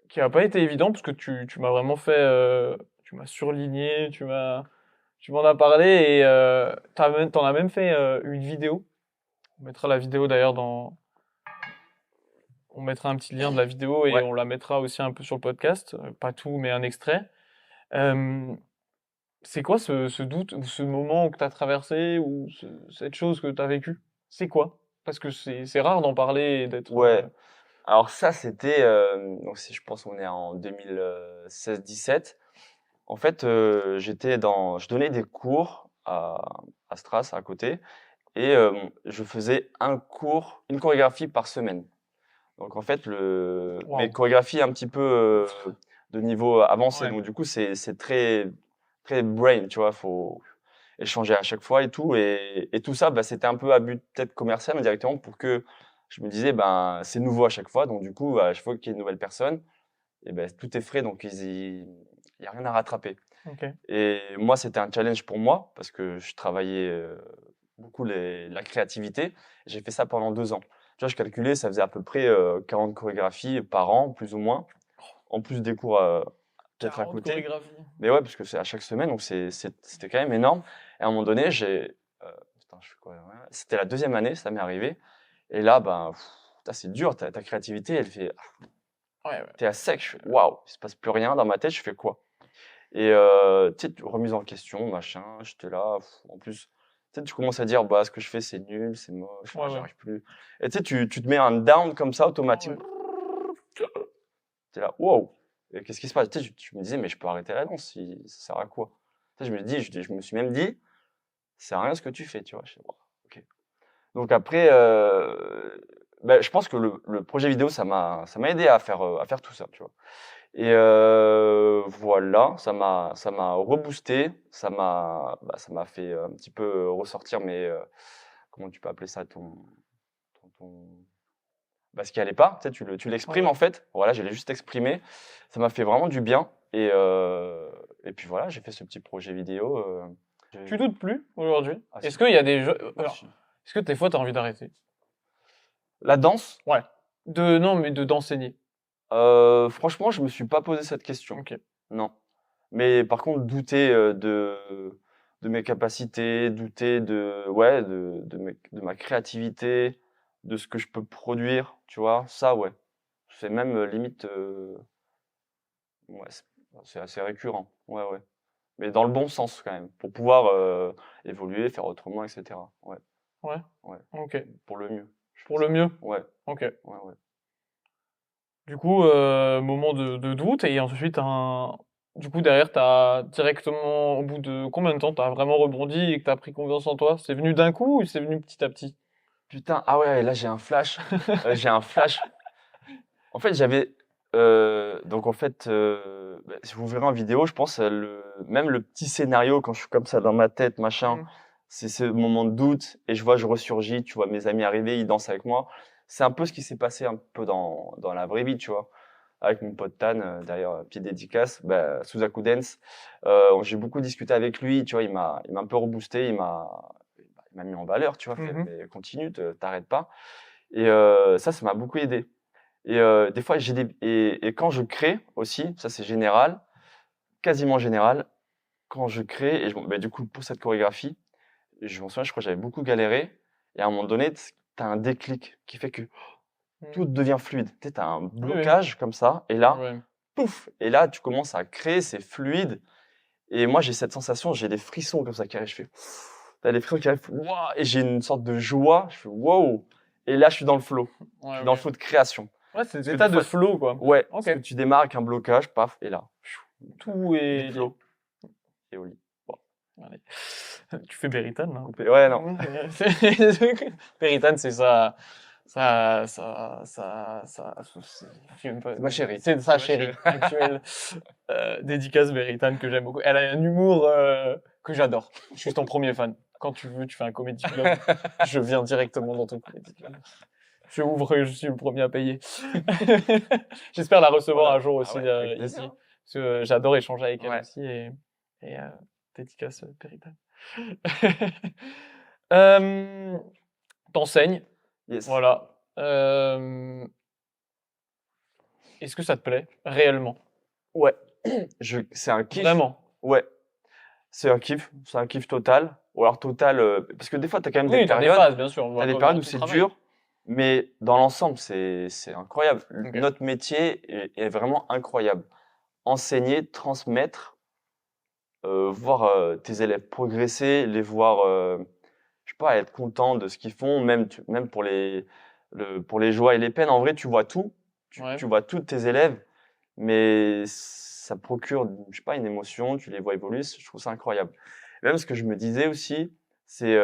qui n'a pas été évident parce que tu m'as vraiment fait, tu m'as surligné, tu m'en as parlé et t'en as même fait une vidéo. On mettra la vidéo d'ailleurs on mettra un petit lien de la vidéo et
ouais.
on la mettra aussi un peu sur le podcast, pas tout, mais un extrait. Euh, c'est quoi ce doute ou ce moment que tu as traversé ou cette chose que tu as vécue? C'est quoi? Parce que c'est rare d'en parler et d'être.
Ouais. Alors ça, c'était, donc si je pense on est en 2016-17. En fait, je donnais des cours à Stras, à côté, et je faisais une chorégraphie par semaine. Donc en fait, mes
Waouh.
chorégraphies un petit peu de niveau avancé.
Ouais.
Donc du coup, c'est très très brain, tu vois. Faut échanger à chaque fois et tout. Et tout ça, bah, c'était un peu à but peut-être commercial indirectement pour que je me disais, ben c'est nouveau à chaque fois. Donc du coup, à chaque fois qu'il y a une nouvelle personne, et ben tout est frais, donc il y a rien à rattraper.
Ok.
Et moi, c'était un challenge pour moi parce que je travaillais beaucoup la créativité. J'ai fait ça pendant 2 ans. Tu vois, je calculais, ça faisait à peu près 40 chorégraphies par an, plus ou moins, en plus des cours peut-être à
40
côté.
chorégraphies.
Mais ouais, parce que c'est à chaque semaine, donc c'était quand même énorme. Et à un moment donné, putain, je fais quoi? Ouais, c'était la deuxième année, ça m'est arrivé. Et là, ben, putain, c'est dur, ta créativité, elle fait,
Ouais, ouais.
t'es à sec. Je fais, waouh, il se passe plus rien dans ma tête, je fais quoi? Et tu sais, remise en question, machin, j'étais là, en plus, tu sais, tu commences à dire: «Bah, ce que je fais, c'est nul, c'est moche,
Ouais, ouais.
j'arrive plus» et tu sais, tu te mets un down comme ça
Ouais.
automatique. Tu es là: «Waouh et qu'est-ce qui se passe?» Tu sais, je me disais: «Mais je peux arrêter la danse, ça sert à quoi?» Tu sais, je me suis même dit: «Ça sert à rien ce que tu fais», tu vois? Je fais: «Waouh, OK». Donc après, bah, je pense que le projet vidéo, ça m'a aidé à faire tout ça, tu vois? Et voilà, ça m'a reboosté, ça m'a fait un petit peu ressortir comment tu peux appeler ça? Ton bah, ce qui allait pas, tu sais, tu
Ouais,
l'exprimes
ouais.
en fait. Voilà, je l'ai juste exprimé. Ça m'a fait vraiment du bien et puis voilà, j'ai fait ce petit projet vidéo,
Tu
j'ai
doutes plus aujourd'hui?
ah
Est-ce
si,
qu'il y a des jeux.
ah
Alors,
si.
est-ce que des fois t'as envie d'arrêter?
La danse?
Ouais. Non, mais d'enseigner.
Franchement, je me suis pas posé cette question.
Ok.
Non. Mais par contre, douter de mes capacités, douter de ma créativité, de ce que je peux produire, tu vois, ça, ouais. C'est même limite, ouais, c'est assez récurrent. Ouais, ouais. Mais dans le bon sens quand même, pour pouvoir évoluer, faire autrement, etc. Ouais,
Ouais.
ouais,
Ok.
pour le mieux. Je fais
Pour le
ça.
mieux.
Ouais,
Ok.
ouais, ouais.
Du coup, moment de doute et ensuite du coup derrière t'as directement au bout de combien de temps t'as vraiment rebondi et que t'as pris confiance en toi? C'est venu d'un coup ou c'est venu petit à petit?
Putain, ah ouais, là j'ai un flash. J'ai un flash. En fait, donc en fait, si vous verrez en vidéo, je pense même le petit scénario quand je suis comme ça dans ma tête, machin,
Mmh.
c'est ce moment de doute et je ressurgis, tu vois mes amis arriver, ils dansent avec moi. C'est un peu ce qui s'est passé un peu dans la vraie vie, tu vois, avec mon pote Tan, d'ailleurs, pied dédicace, Suzaku Dance. J'ai beaucoup discuté avec lui, tu vois, il m'a un peu reboosté, il m'a mis en valeur, tu vois, fait,
Mmh.
mais continue, t'arrêtes pas. Et ça m'a beaucoup aidé. Et des fois, et quand je crée aussi, ça c'est général, quasiment général, quand je crée, du coup, pour cette chorégraphie, je m'en souviens, je crois que j'avais beaucoup galéré. Et à un moment donné, tu as un déclic qui fait que
Mmh.
tout devient fluide. Tu sais, as un
Oui, oui.
blocage comme ça, et là,
Ouais.
pouf, et là, tu commences à créer, c'est fluide. Et moi, j'ai cette sensation, j'ai des frissons comme ça qui arrivent. Je fais, t'as des frissons qui arrivent, waouh, et j'ai une sorte de joie. Je fais, wow. Et là, je suis dans le flow. Je
Ouais,
suis dans le
OK.
flow de création.
Ouais, c'est
Parce
des
que des
états de
fois,
flow, quoi.
ouais, parce
OK.
que tu démarres avec un blocage, paf, et là,
Tout
deep
est lié.
flow, et au lit. Bon,
Allez. Tu fais Beritan, là?
coupé. Ouais, non.
Beritan, c'est
C'est ma chérie.
c'est sa
C'est ma chérie.
chérie actuelle. Dédicace Beritan que j'aime beaucoup. Elle a un humour que j'adore. Je suis ton premier fan. Quand tu veux, tu fais un comedy club. Je viens directement dans ton comedy club. Je ouvre et je suis le premier à payer. J'espère la recevoir un
Voilà.
jour
Ah
aussi
ouais, avec
ici.
plaisir.
Parce que j'adore échanger avec elle
Ouais.
aussi et dédicace Beritan. Euh, T'enseignes,
Yes.
voilà. Est-ce que ça te plaît réellement?
Ouais. C'est un kiff.
Vraiment?
Ouais. C'est un kiff total. Ou alors total, parce que des fois, tu as quand même des
Oui, t'as des
périodes,
phases, bien sûr,
tu as des
comme
périodes
dans
où
tout
c'est
travail.
dur, mais dans l'ensemble, c'est incroyable.
Ok.
Notre métier est vraiment incroyable. Enseigner, transmettre, voir tes élèves progresser, les voir, je sais pas, être content de ce qu'ils font, même pour les joies et les peines. En vrai, tu vois tout.
Ouais.
Tu vois tous tes élèves, mais ça procure, je sais pas, une émotion. Tu les vois évoluer. Je trouve ça incroyable. Même ce que je me disais aussi, c'est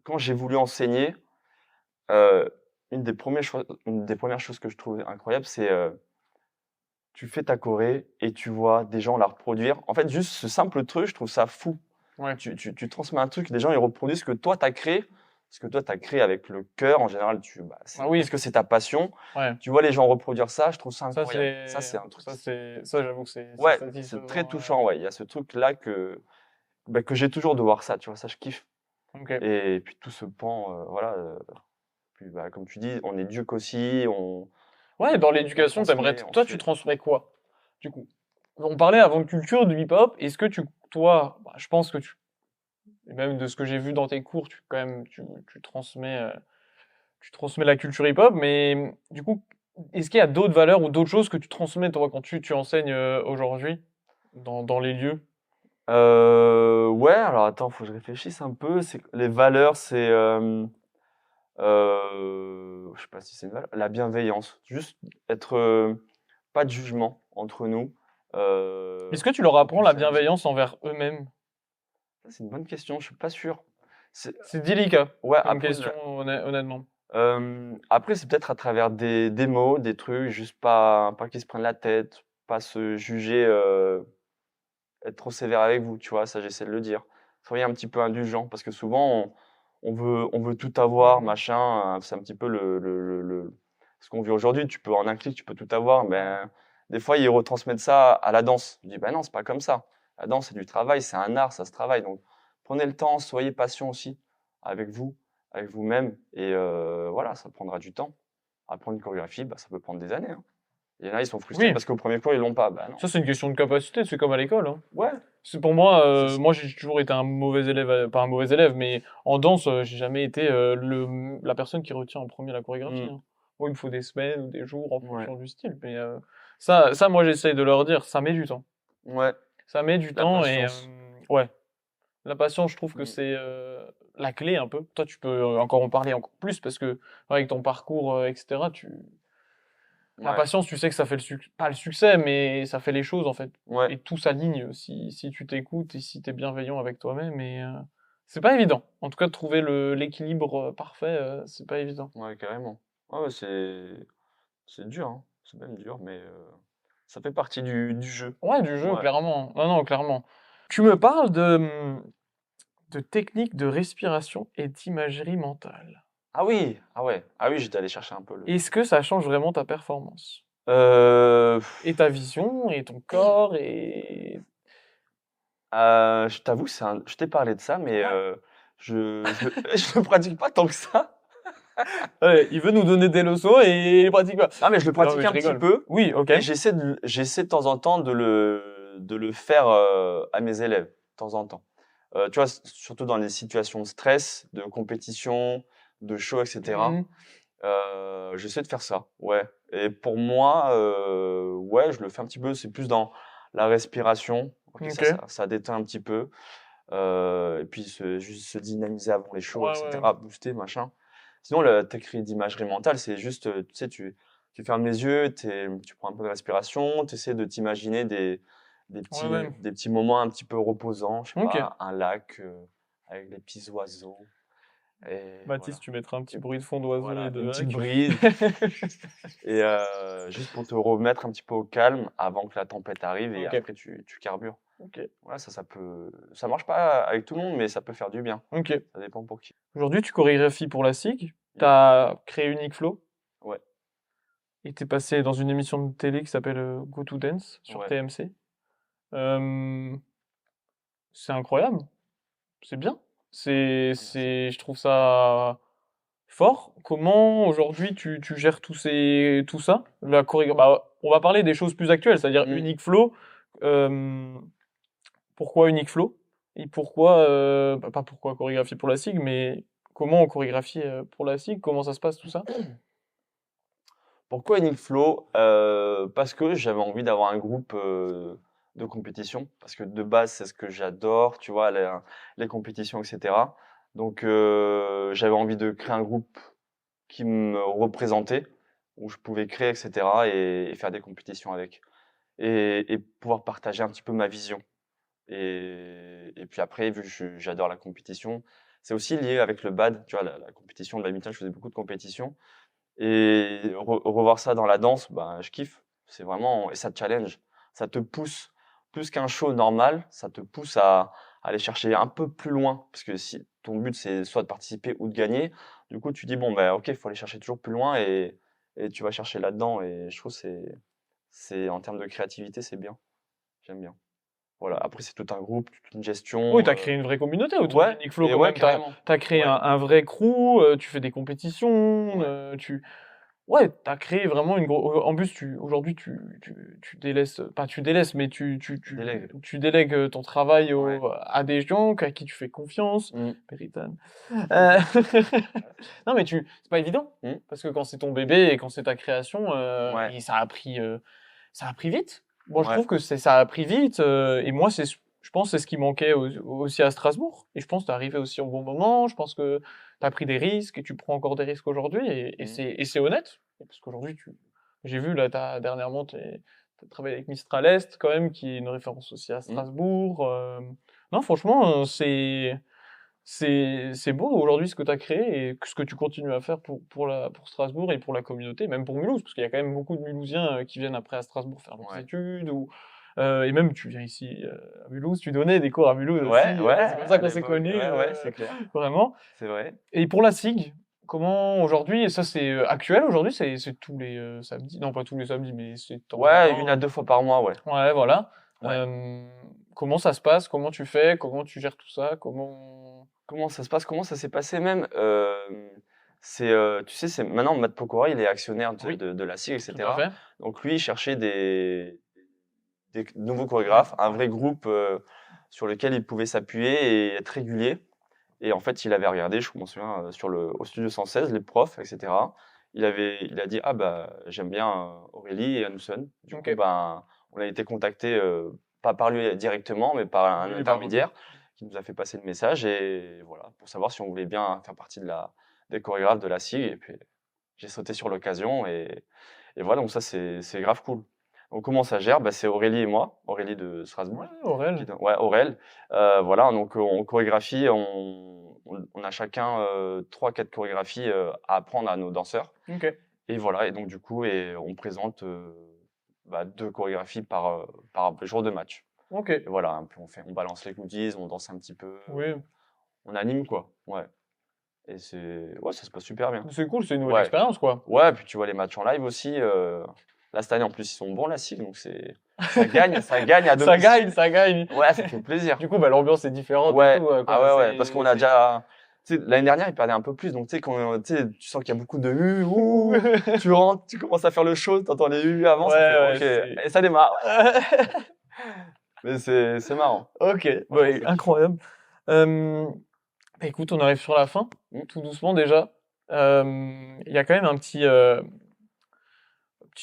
quand j'ai voulu enseigner, euh, une des premières choses que je trouve incroyable, c'est tu fais ta choré et tu vois des gens la reproduire. En fait, juste ce simple truc, je trouve ça fou.
Ouais.
Tu transmets un truc, des gens ils reproduisent ce que toi tu as créé, ce que toi tu as créé avec le cœur. En général,
Ah
parce
oui.
que c'est ta passion.
Ouais.
Tu vois les gens reproduire ça, je trouve ça
Ça
incroyable. Ça,
c'est,
c'est un truc.
ça j'avoue que c'est
Ouais, c'est très
satisfaisant.
touchant. Ouais, il y a ce truc-là que j'ai toujours de voir ça. Tu vois, ça, je kiffe.
Ok.
Et puis tout ce pan, voilà. Puis, comme tu dis, on éduque aussi,
Ouais, dans
on
l'éducation,
transmet, on
toi, tu
fait.
transmets quoi? Du coup, on parlait avant de culture du hip-hop. Est-ce que toi, je pense que et même de ce que j'ai vu dans tes cours, quand même, tu transmets la culture hip-hop. Mais du coup, est-ce qu'il y a d'autres valeurs ou d'autres choses que tu transmets toi quand tu enseignes aujourd'hui dans les lieux?
Ouais, alors attends, faut que je réfléchisse un peu. Les valeurs, je sais pas si c'est une valeur, la bienveillance. Juste être, pas de jugement entre nous.
Est-ce que tu leur
Qu'on
apprends
puisse
la
s'amuser.
bienveillance envers eux-mêmes?
Ça, c'est une bonne question, je suis pas sûr. C'est,
C'est délicat
ouais,
comme question, honnêtement.
après, c'est peut-être à travers des mots, des trucs, juste pas qu'ils se prennent la tête, pas se juger, être trop sévère avec vous, tu vois, ça j'essaie de le dire. Soyez un petit peu indulgent parce que souvent on veut tout avoir,
Mhm.
machin, c'est un petit peu ce qu'on vit aujourd'hui. Tu peux en un clic, tu peux tout avoir.
Ouais.
Ben, des fois, ils retransmettent ça à la danse. Je dis, ben non, c'est pas comme ça. La danse, c'est du travail, c'est un art, ça se travaille. Donc, prenez le temps, soyez patient aussi avec vous, avec vous-même. Et voilà, ça prendra du temps. apprendre une chorégraphie, bah, ça peut prendre des années, hein. Il y en a, ils sont frustrés
Oui.
parce qu'au premier cours, ils l'ont pas. Bah non.
Ça, c'est une question de capacité, c'est comme à l'école, hein.
Ouais.
C'est pour moi,
C'est-
moi j'ai toujours été un mauvais élève, pas un mauvais élève, mais en danse, j'ai jamais été la personne qui retient en premier la chorégraphie,
Mm.
hein. Moi, il me faut des semaines ou des jours en
Ouais.
fonction du style. Mais ça, moi, j'essaye de leur dire, ça met du temps.
Ouais.
Ça met du
La
temps et
patience.
ouais, la patience, je trouve que
Mm.
c'est la clé un peu. Toi, tu peux encore en parler encore plus parce que avec ton parcours, etc., la
Ouais.
patience, tu sais que ça fait pas le succès, mais ça fait les choses en fait.
Ouais.
Et tout s'aligne si tu t'écoutes et si tu es bienveillant avec toi-même. Et c'est pas évident. En tout cas, de trouver l'équilibre parfait, c'est pas évident.
Ouais, carrément. Ouais, ouais, c'est dur, hein. C'est même dur, mais ça fait partie du jeu.
Ouais, du jeu,
Ouais.
clairement. Non, non, clairement. Tu me parles de techniques de respiration et d'imagerie mentale.
Ah oui, ah ouais, ah oui, j'étais allé chercher un peu le.
Est-ce que ça change vraiment ta performance?
Euh,
Et ta vision, et ton corps, et...
je t'avoue, je t'ai parlé de ça, mais
Ouais.
je le pratique pas tant que ça.
Ouais, il veut nous donner des leçons et il pratique pas.
Ah, mais je le
Non,
pratique
mais je
un petit
rigole.
peu
Oui, ok.
et j'essaie de temps en temps de le faire à mes élèves, de temps en temps. Tu vois, surtout dans les situations de stress, de compétition, de show, etc.
Mhm.
J'essaie de faire ça, ouais. Et pour moi, ouais, je le fais un petit peu. C'est plus dans la respiration. Ok,
Ok.
ça détend un petit peu. Et puis juste se dynamiser avant les shows,
Ouais, ouais.
etc. Booster, machin. Sinon, la technique d'imagerie mentale, c'est juste, tu sais, tu fermes les yeux, tu prends un peu de respiration, tu essaies de t'imaginer
Ouais, ouais.
des petits moments un petit peu reposants, je sais
Ok.
pas, un lac avec les petits oiseaux. Et
Baptiste,
voilà.
tu mettras un petit bruit de fond d'oiseau et
Voilà,
de
une petite
lac.
brise. Et juste pour te remettre un petit peu au calme avant que la tempête arrive et
Ok.
après tu carbures.
Ok.
Voilà, ça marche pas avec tout le monde, mais ça peut faire du bien.
Ok.
Ça dépend pour qui.
Aujourd'hui, tu chorégraphies pour la SIG.
Yep.
T'as créé Unique Flow
Ouais,
et t'es passé dans une émission de télé qui s'appelle Go to Dance sur
ouais.
TMC. Euh, c'est incroyable. C'est bien.
Merci.
Je trouve ça fort. Comment aujourd'hui tu gères tout ça? On va parler des choses plus actuelles, c'est-à-dire
Mm.
Unique Flow. Euh, pourquoi Unique Flow? Et pourquoi, pas pourquoi chorégraphie pour la SIG, mais comment on chorégraphie pour la SIG? Comment ça se passe tout ça?
Pourquoi Nick Flow? Parce que j'avais envie d'avoir un groupe de compétition. Parce que de base, c'est ce que j'adore, tu vois, les compétitions, etc. Donc, j'avais envie de créer un groupe qui me représentait, où je pouvais créer, etc. et faire des compétitions avec. Et pouvoir partager un petit peu ma vision. Et puis après, vu que j'adore la compétition, c'est aussi lié avec le bad, tu vois, la compétition de badminton, je faisais beaucoup de compétitions. Et revoir ça dans la danse, ben, je kiffe. C'est vraiment, et ça te challenge. Ça te pousse, plus qu'un show normal, ça te pousse à aller chercher un peu plus loin. Parce que si ton but, c'est soit de participer ou de gagner, du coup, tu dis, bon, ben, ok, il faut aller chercher toujours plus loin et tu vas chercher là-dedans. Et je trouve que en termes de créativité, c'est bien. J'aime bien. Voilà. Après, c'est tout un groupe, toute une
Oui,
gestion.
tu as créé une vraie communauté autour
Ouais,
d'Unique Flow
et
quand
ouais,
même. Tu
carrément.
as créé
Ouais,
un vrai crew, tu fais des compétitions,
ouais.
Ouais, tu as créé vraiment une grosse... En plus, aujourd'hui, tu délaisses... Pas tu délaisses, mais
Délègue.
tu délègues ton travail
Ouais.
à des gens à qui tu fais confiance.
Mm.
Péritane. Euh, Non, mais c'est pas évident.
Mm.
Parce que quand c'est ton bébé et quand c'est ta création,
Ouais.
et ça a pris vite. Bon, je
Ouais.
trouve que ça a pris vite. Et moi, je pense que c'est ce qui manquait aussi à Strasbourg. Et je pense que t'es arrivé aussi au bon moment. Je pense que t'as pris des risques et tu prends encore des risques aujourd'hui. Et
Mm.
c'est honnête. Parce qu'aujourd'hui, j'ai vu, là, dernièrement, t'as travaillé avec Mistral Est, quand même, qui est une référence aussi à
Mm.
Strasbourg. Non, franchement, c'est beau aujourd'hui ce que tu as créé et ce que tu continues à faire pour Strasbourg et pour la communauté, même pour Mulhouse, parce qu'il y a quand même beaucoup de Mulhousiens qui viennent après à Strasbourg faire leurs
Ouais.
études, et même tu viens ici à Mulhouse, tu donnais des cours à Mulhouse
Ouais,
aussi,
ouais,
c'est comme ça
à
qu'on s'est
l'époque.
connus,
Ouais, ouais, c'est clair.
vraiment.
C'est vrai.
Et pour la SIG, comment aujourd'hui, et ça c'est actuel aujourd'hui, c'est tous les samedis, non pas tous les samedis, mais c'est de temps en
Ouais,
temps.
1 à 2 fois par mois, ouais.
Ouais, voilà.
Ouais.
Comment ça se passe? Comment tu fais? Comment tu gères tout ça? Comment...
Comment ça se passe? Comment ça s'est passé même? Tu sais, c'est maintenant Matt Pokora, il est actionnaire
Oui,
de la SIG,
tout à
etc.
fait.
Donc lui, il cherchait des nouveaux chorégraphes, un vrai groupe sur lequel il pouvait s'appuyer et être régulier. Et en fait, il avait regardé, je me souviens, au Studio 116, les profs, etc. Il a dit, ah bah, j'aime bien Aurélie et Hanussen. Du coup,
Ok.
ben, on a été contacté, pas par lui directement, mais par un
Oui, bah oui.
intermédiaire qui nous a fait passer le message. Et voilà, pour savoir si on voulait bien faire partie des chorégraphes de la SIG. Et puis, j'ai sauté sur l'occasion. Et voilà, donc ça, c'est grave cool. Donc, comment ça gère? Bah, c'est Aurélie et moi, Aurélie de
Ouais,
Strasbourg.
Aurel.
Ouais, Aurel. Voilà, donc on chorégraphie, on a chacun 3-4 chorégraphies à apprendre à nos danseurs.
Ok.
Et voilà, et donc du coup, on présente 2 chorégraphies par jour de match.
Ok.
Et voilà, un peu, on balance les goodies, on danse un petit peu,
Oui.
on anime quoi. Ouais. Et ouais, ça se passe super bien.
C'est cool, c'est une nouvelle
Ouais.
expérience, quoi.
Ouais, puis tu vois les matchs en live aussi. Là, cette année, en plus, ils sont bons, la SIG, donc ça gagne à
Ça
domicile.
gagne, ça gagne.
Ouais, ça fait plaisir.
Du coup, bah, l'ambiance est différente et
Ouais,
tout,
ah
quoi.
ouais, parce qu'on a déjà, tu sais, l'année dernière, ils perdaient un peu plus, donc tu sais, quand, tu sais, tu sens qu'il y a beaucoup de ouh, tu rentres, tu commences à faire le show, t'entends les avant, ça fait,
Ouais,
ok, et ça démarre. Mais c'est marrant.
Ok,
Franchement,
ouais,
c'est kiffant.
incroyable. Bah, écoute, on arrive sur la fin, tout doucement déjà. Il y a quand même un petit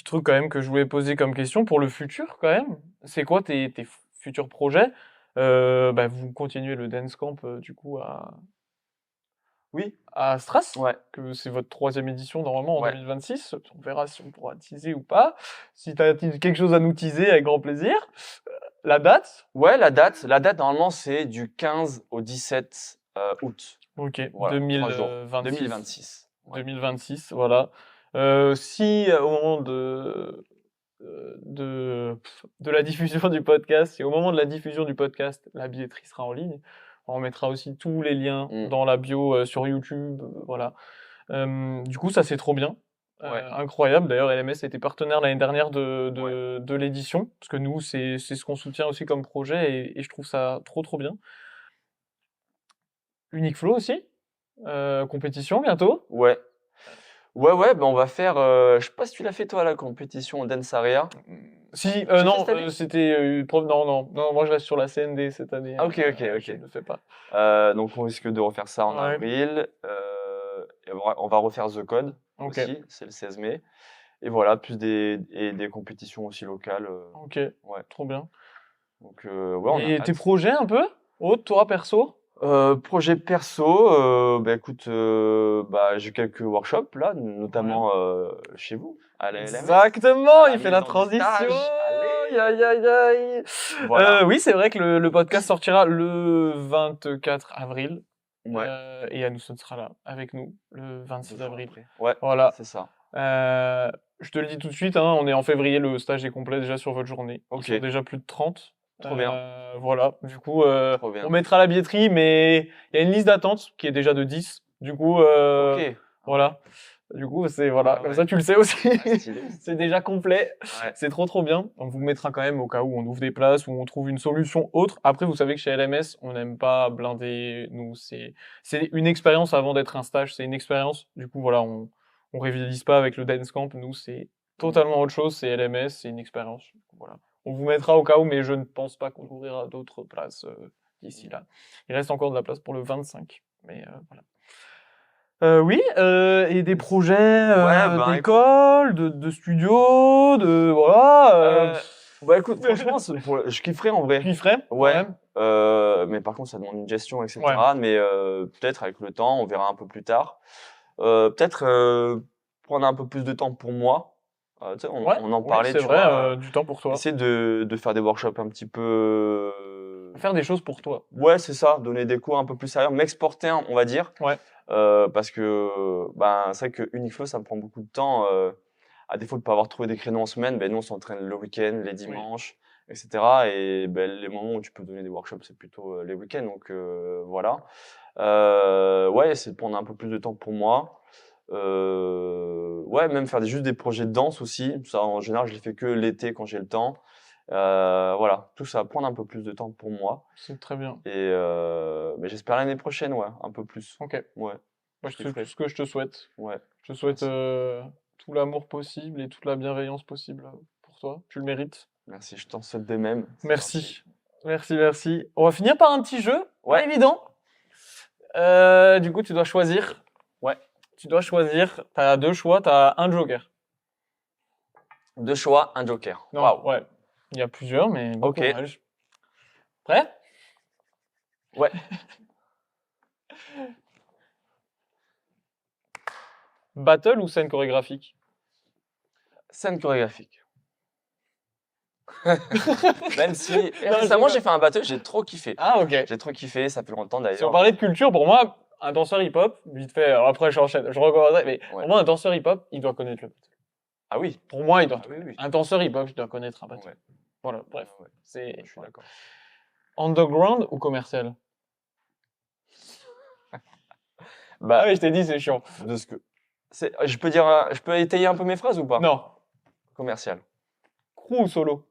truc quand même que je voulais poser comme question pour le futur quand même. C'est quoi tes futurs projets? Bah, vous continuez le dance camp du coup
Oui,
à Stras,
ouais,
que c'est votre 3e édition normalement en
ouais.
2026. On verra si on pourra teaser ou pas. Si tu as quelque chose à nous teaser, avec grand plaisir. La date?
Ouais, la date, normalement, c'est du 15 au 17 août.
Ok,
Voilà, 3 jours.
2026.
2026. Ouais.
2026, voilà. Si au moment de la diffusion du podcast, si au moment de la diffusion du podcast, la billetterie sera en ligne, on mettra aussi tous les liens
Mm.
dans la bio sur YouTube, voilà. Du coup, ça c'est trop bien.
Ouais.
Incroyable. D'ailleurs, LMS a été partenaire l'année dernière
Ouais.
de l'édition, parce que nous, c'est ce qu'on soutient aussi comme projet, et je trouve ça trop bien. Unique Flow aussi, compétition bientôt.
Ouais. Ouais, ben on va faire, je sais pas si tu l'as fait toi, la compétition Dance Area.
Si,
Tu l'as fait
non,
cette année?
c'était prof. Non, moi je reste sur la CND cette année.
Ah, ok,
Je ne le fais pas.
donc on risque de refaire ça en
Ouais,
avril. Et on va refaire The Code
ok,
aussi, c'est le 16 mai. Et voilà, plus des compétitions aussi locales.
ok,
Ouais.
trop bien.
Donc ouais, on a
Et tes
hâte.
projets un peu? Autres, toi, perso?
Projet perso, bah écoute, j'ai quelques workshops là,
Ouais.
notamment chez vous, à la LMS,
Exactement,
à la
il fait la
maison du
transition.
stage.
Aïe,
Allez,
aïe, aïe, aïe.
voilà.
Oui, c'est vrai que le podcast sortira le 24 avril.
Ouais,
Et Anoussen sera là avec nous le
2
26
jours
avril.
après. Ouais,
Voilà.
c'est ça.
Je te le dis tout de suite, hein, on est en février, le stage est complet déjà sur votre journée. Ils
Ok,
sont déjà plus de 30.
trop bien,
Voilà, du coup,
trop
on
bien.
mettra la billetterie, mais il y a une liste d'attente qui est déjà de 10. Du coup,
Ok, ah ouais,
voilà. Du coup, c'est voilà,
ah
comme
ouais.
ça tu le sais aussi.
Ah, stylé,
C'est
stylé.
déjà complet.
Ouais.
C'est trop bien. On vous mettra quand même au cas où on ouvre des places, où on trouve une solution autre. Après, vous savez que chez LMS, on n'aime pas blinder. Nous, c'est une expérience avant d'être un stage. C'est une expérience. Du coup, voilà, on rivalise pas avec le dance camp. Nous, c'est totalement autre chose. C'est LMS, c'est une expérience. Voilà. On vous mettra au cas où, mais je ne pense pas qu'on ouvrira d'autres places d'ici là. Il reste encore de la place pour le 25. Mais voilà. Oui, et des projets
Ouais, ben écoute,
d'école, de studio, de voilà.
bah écoute, franchement, je kifferais en
Tu
vrai.
y ferais?
Ouais,
Ouais.
mais par contre, ça demande une gestion,
Ouais.
etc. Mais peut-être avec le temps, on verra un peu plus tard. Peut-être prendre un peu plus de temps pour moi. Tu sais,
Ouais,
on en
oui,
parlait,
c'est
tu
vrai,
vois.
du temps pour toi.
Essayer de faire des workshops un petit peu.
Faire des choses pour toi.
Ouais, c'est ça, donner des cours un peu plus sérieux, m'exporter, on va dire.
Ouais.
Parce que c'est vrai que Uniflow, ça me prend beaucoup de temps. À défaut de pas avoir trouvé des créneaux en semaine, nous on s'entraîne le week-end, les
Oui.
dimanches, etc. Et les moments où tu peux donner des workshops, c'est plutôt les week-ends. Donc voilà. Ouais, c'est de prendre un peu plus de temps pour moi. Ouais, même faire juste des projets de danse aussi. Ça, en général, je les fais que l'été quand j'ai le temps. Voilà, tout ça, prendre un peu plus de temps pour moi.
C'est très bien.
Et mais j'espère l'année prochaine, ouais, un peu plus.
Ok.
Ouais.
Moi, c'est tout ce que je te souhaite.
Ouais.
Je te souhaite
Merci.
tout l'amour possible et toute la bienveillance possible pour toi. Tu le mérites.
Merci, je t'en souhaite de même. C'est
Merci. Merci, merci. On va finir par un petit jeu. Pas
Ouais.
évident. Du coup, tu dois choisir.
Ouais.
Tu dois choisir. Tu as 2 choix. Tu as un joker.
2 choix, un joker.
Non,
Waouh.
ouais. Il y a plusieurs, mais bon
Ok.
courage. Prêt?
Ouais.
Battle ou scène chorégraphique?
Scène chorégraphique. Même si
je
récemment
rigole.
j'ai fait un battle, j'ai trop kiffé.
Ah, ok.
J'ai trop kiffé, ça fait longtemps
Si on
d'ailleurs.
parlait de culture, pour moi, un danseur hip-hop, vite fait, alors après je recommencerai, mais
Ouais.
pour moi, un danseur hip-hop, il doit connaître le battle.
Ah oui.
Pour moi, il doit.
Ah oui, oui.
Un danseur hip-hop, il doit connaître un battle.
Ouais.
Voilà, bref.
Ouais.
C'est.
Je suis d'accord.
Underground ou commercial?
Bah,
Ah oui, je t'ai dit, c'est chiant.
de ce que je peux étayer un peu mes phrases ou pas?
Non.
Commercial.
Crew ou solo?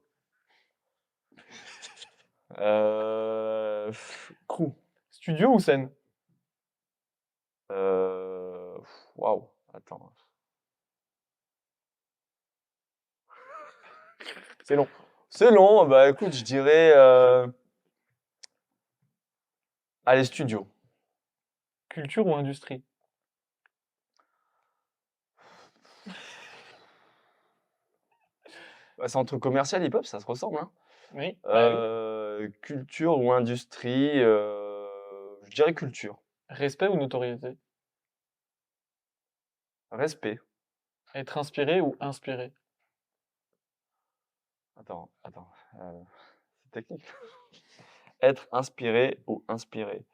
Crew.
Studio ou scène?
Waouh. Attends.
C'est long.
C'est long. Bah écoute, je dirais allez, studio.
Culture ou industrie?
Bah, c'est entre commercial et hip-hop, ça se ressemble, hein.
Oui. Bah oui.
Culture ou industrie, je dirais culture.
Respect ou notoriété?
Respect.
Être inspiré ou inspiré?
Attends, c'est technique. Être inspiré ou inspiré.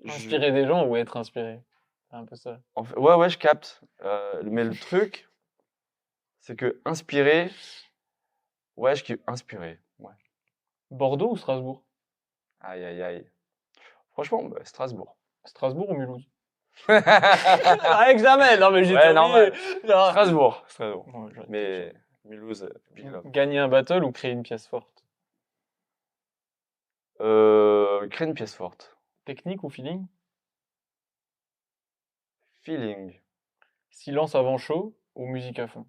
Inspirer des gens ou être inspiré? C'est un peu ça.
Ouais, je capte. Mais le truc, c'est que inspiré, ouais, je kiffe inspiré. Ouais.
Bordeaux ou Strasbourg?
Aïe, aïe, aïe. Franchement, bah, Strasbourg.
Strasbourg ou Mulhouse? Avec jamais, non mais j'ai
Ouais, normal.
Genre...
Strasbourg.
Bon, j'aurais
Mais Mulhouse, big love.
Gagner un battle ou créer une pièce forte?
Créer une pièce forte.
Technique ou feeling?
Feeling.
Silence avant show ou musique à fond?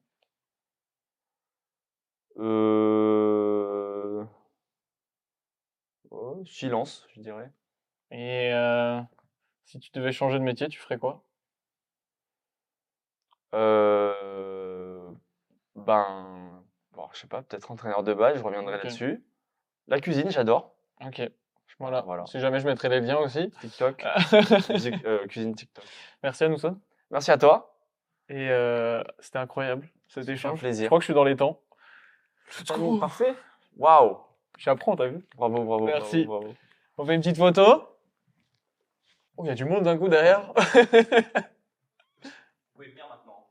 Silence, je dirais.
Et si tu devais changer de métier, tu ferais quoi?
Bon, je sais pas, peut-être entraîneur de base, je reviendrai
Ok.
là-dessus. La cuisine, j'adore.
Ok. Voilà.
Voilà.
Si jamais je mettrai les liens aussi.
TikTok, cuisine TikTok.
Merci à nous, Son.
Merci à toi.
Et c'était incroyable cet
C'était un
échange.
plaisir.
Je crois que je suis dans les temps.
Parfait. Waouh.
J'apprends, t'as vu?
Bravo, bravo,
Merci.
bravo, bravo.
On fait une petite photo. Oh, il y a du monde d'un coup derrière.
Vous pouvez venir maintenant.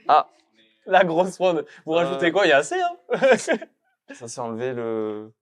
Ah.
La grosse prod. Vous rajoutez quoi? Il y a assez, hein?
Ça s'est enlevé le...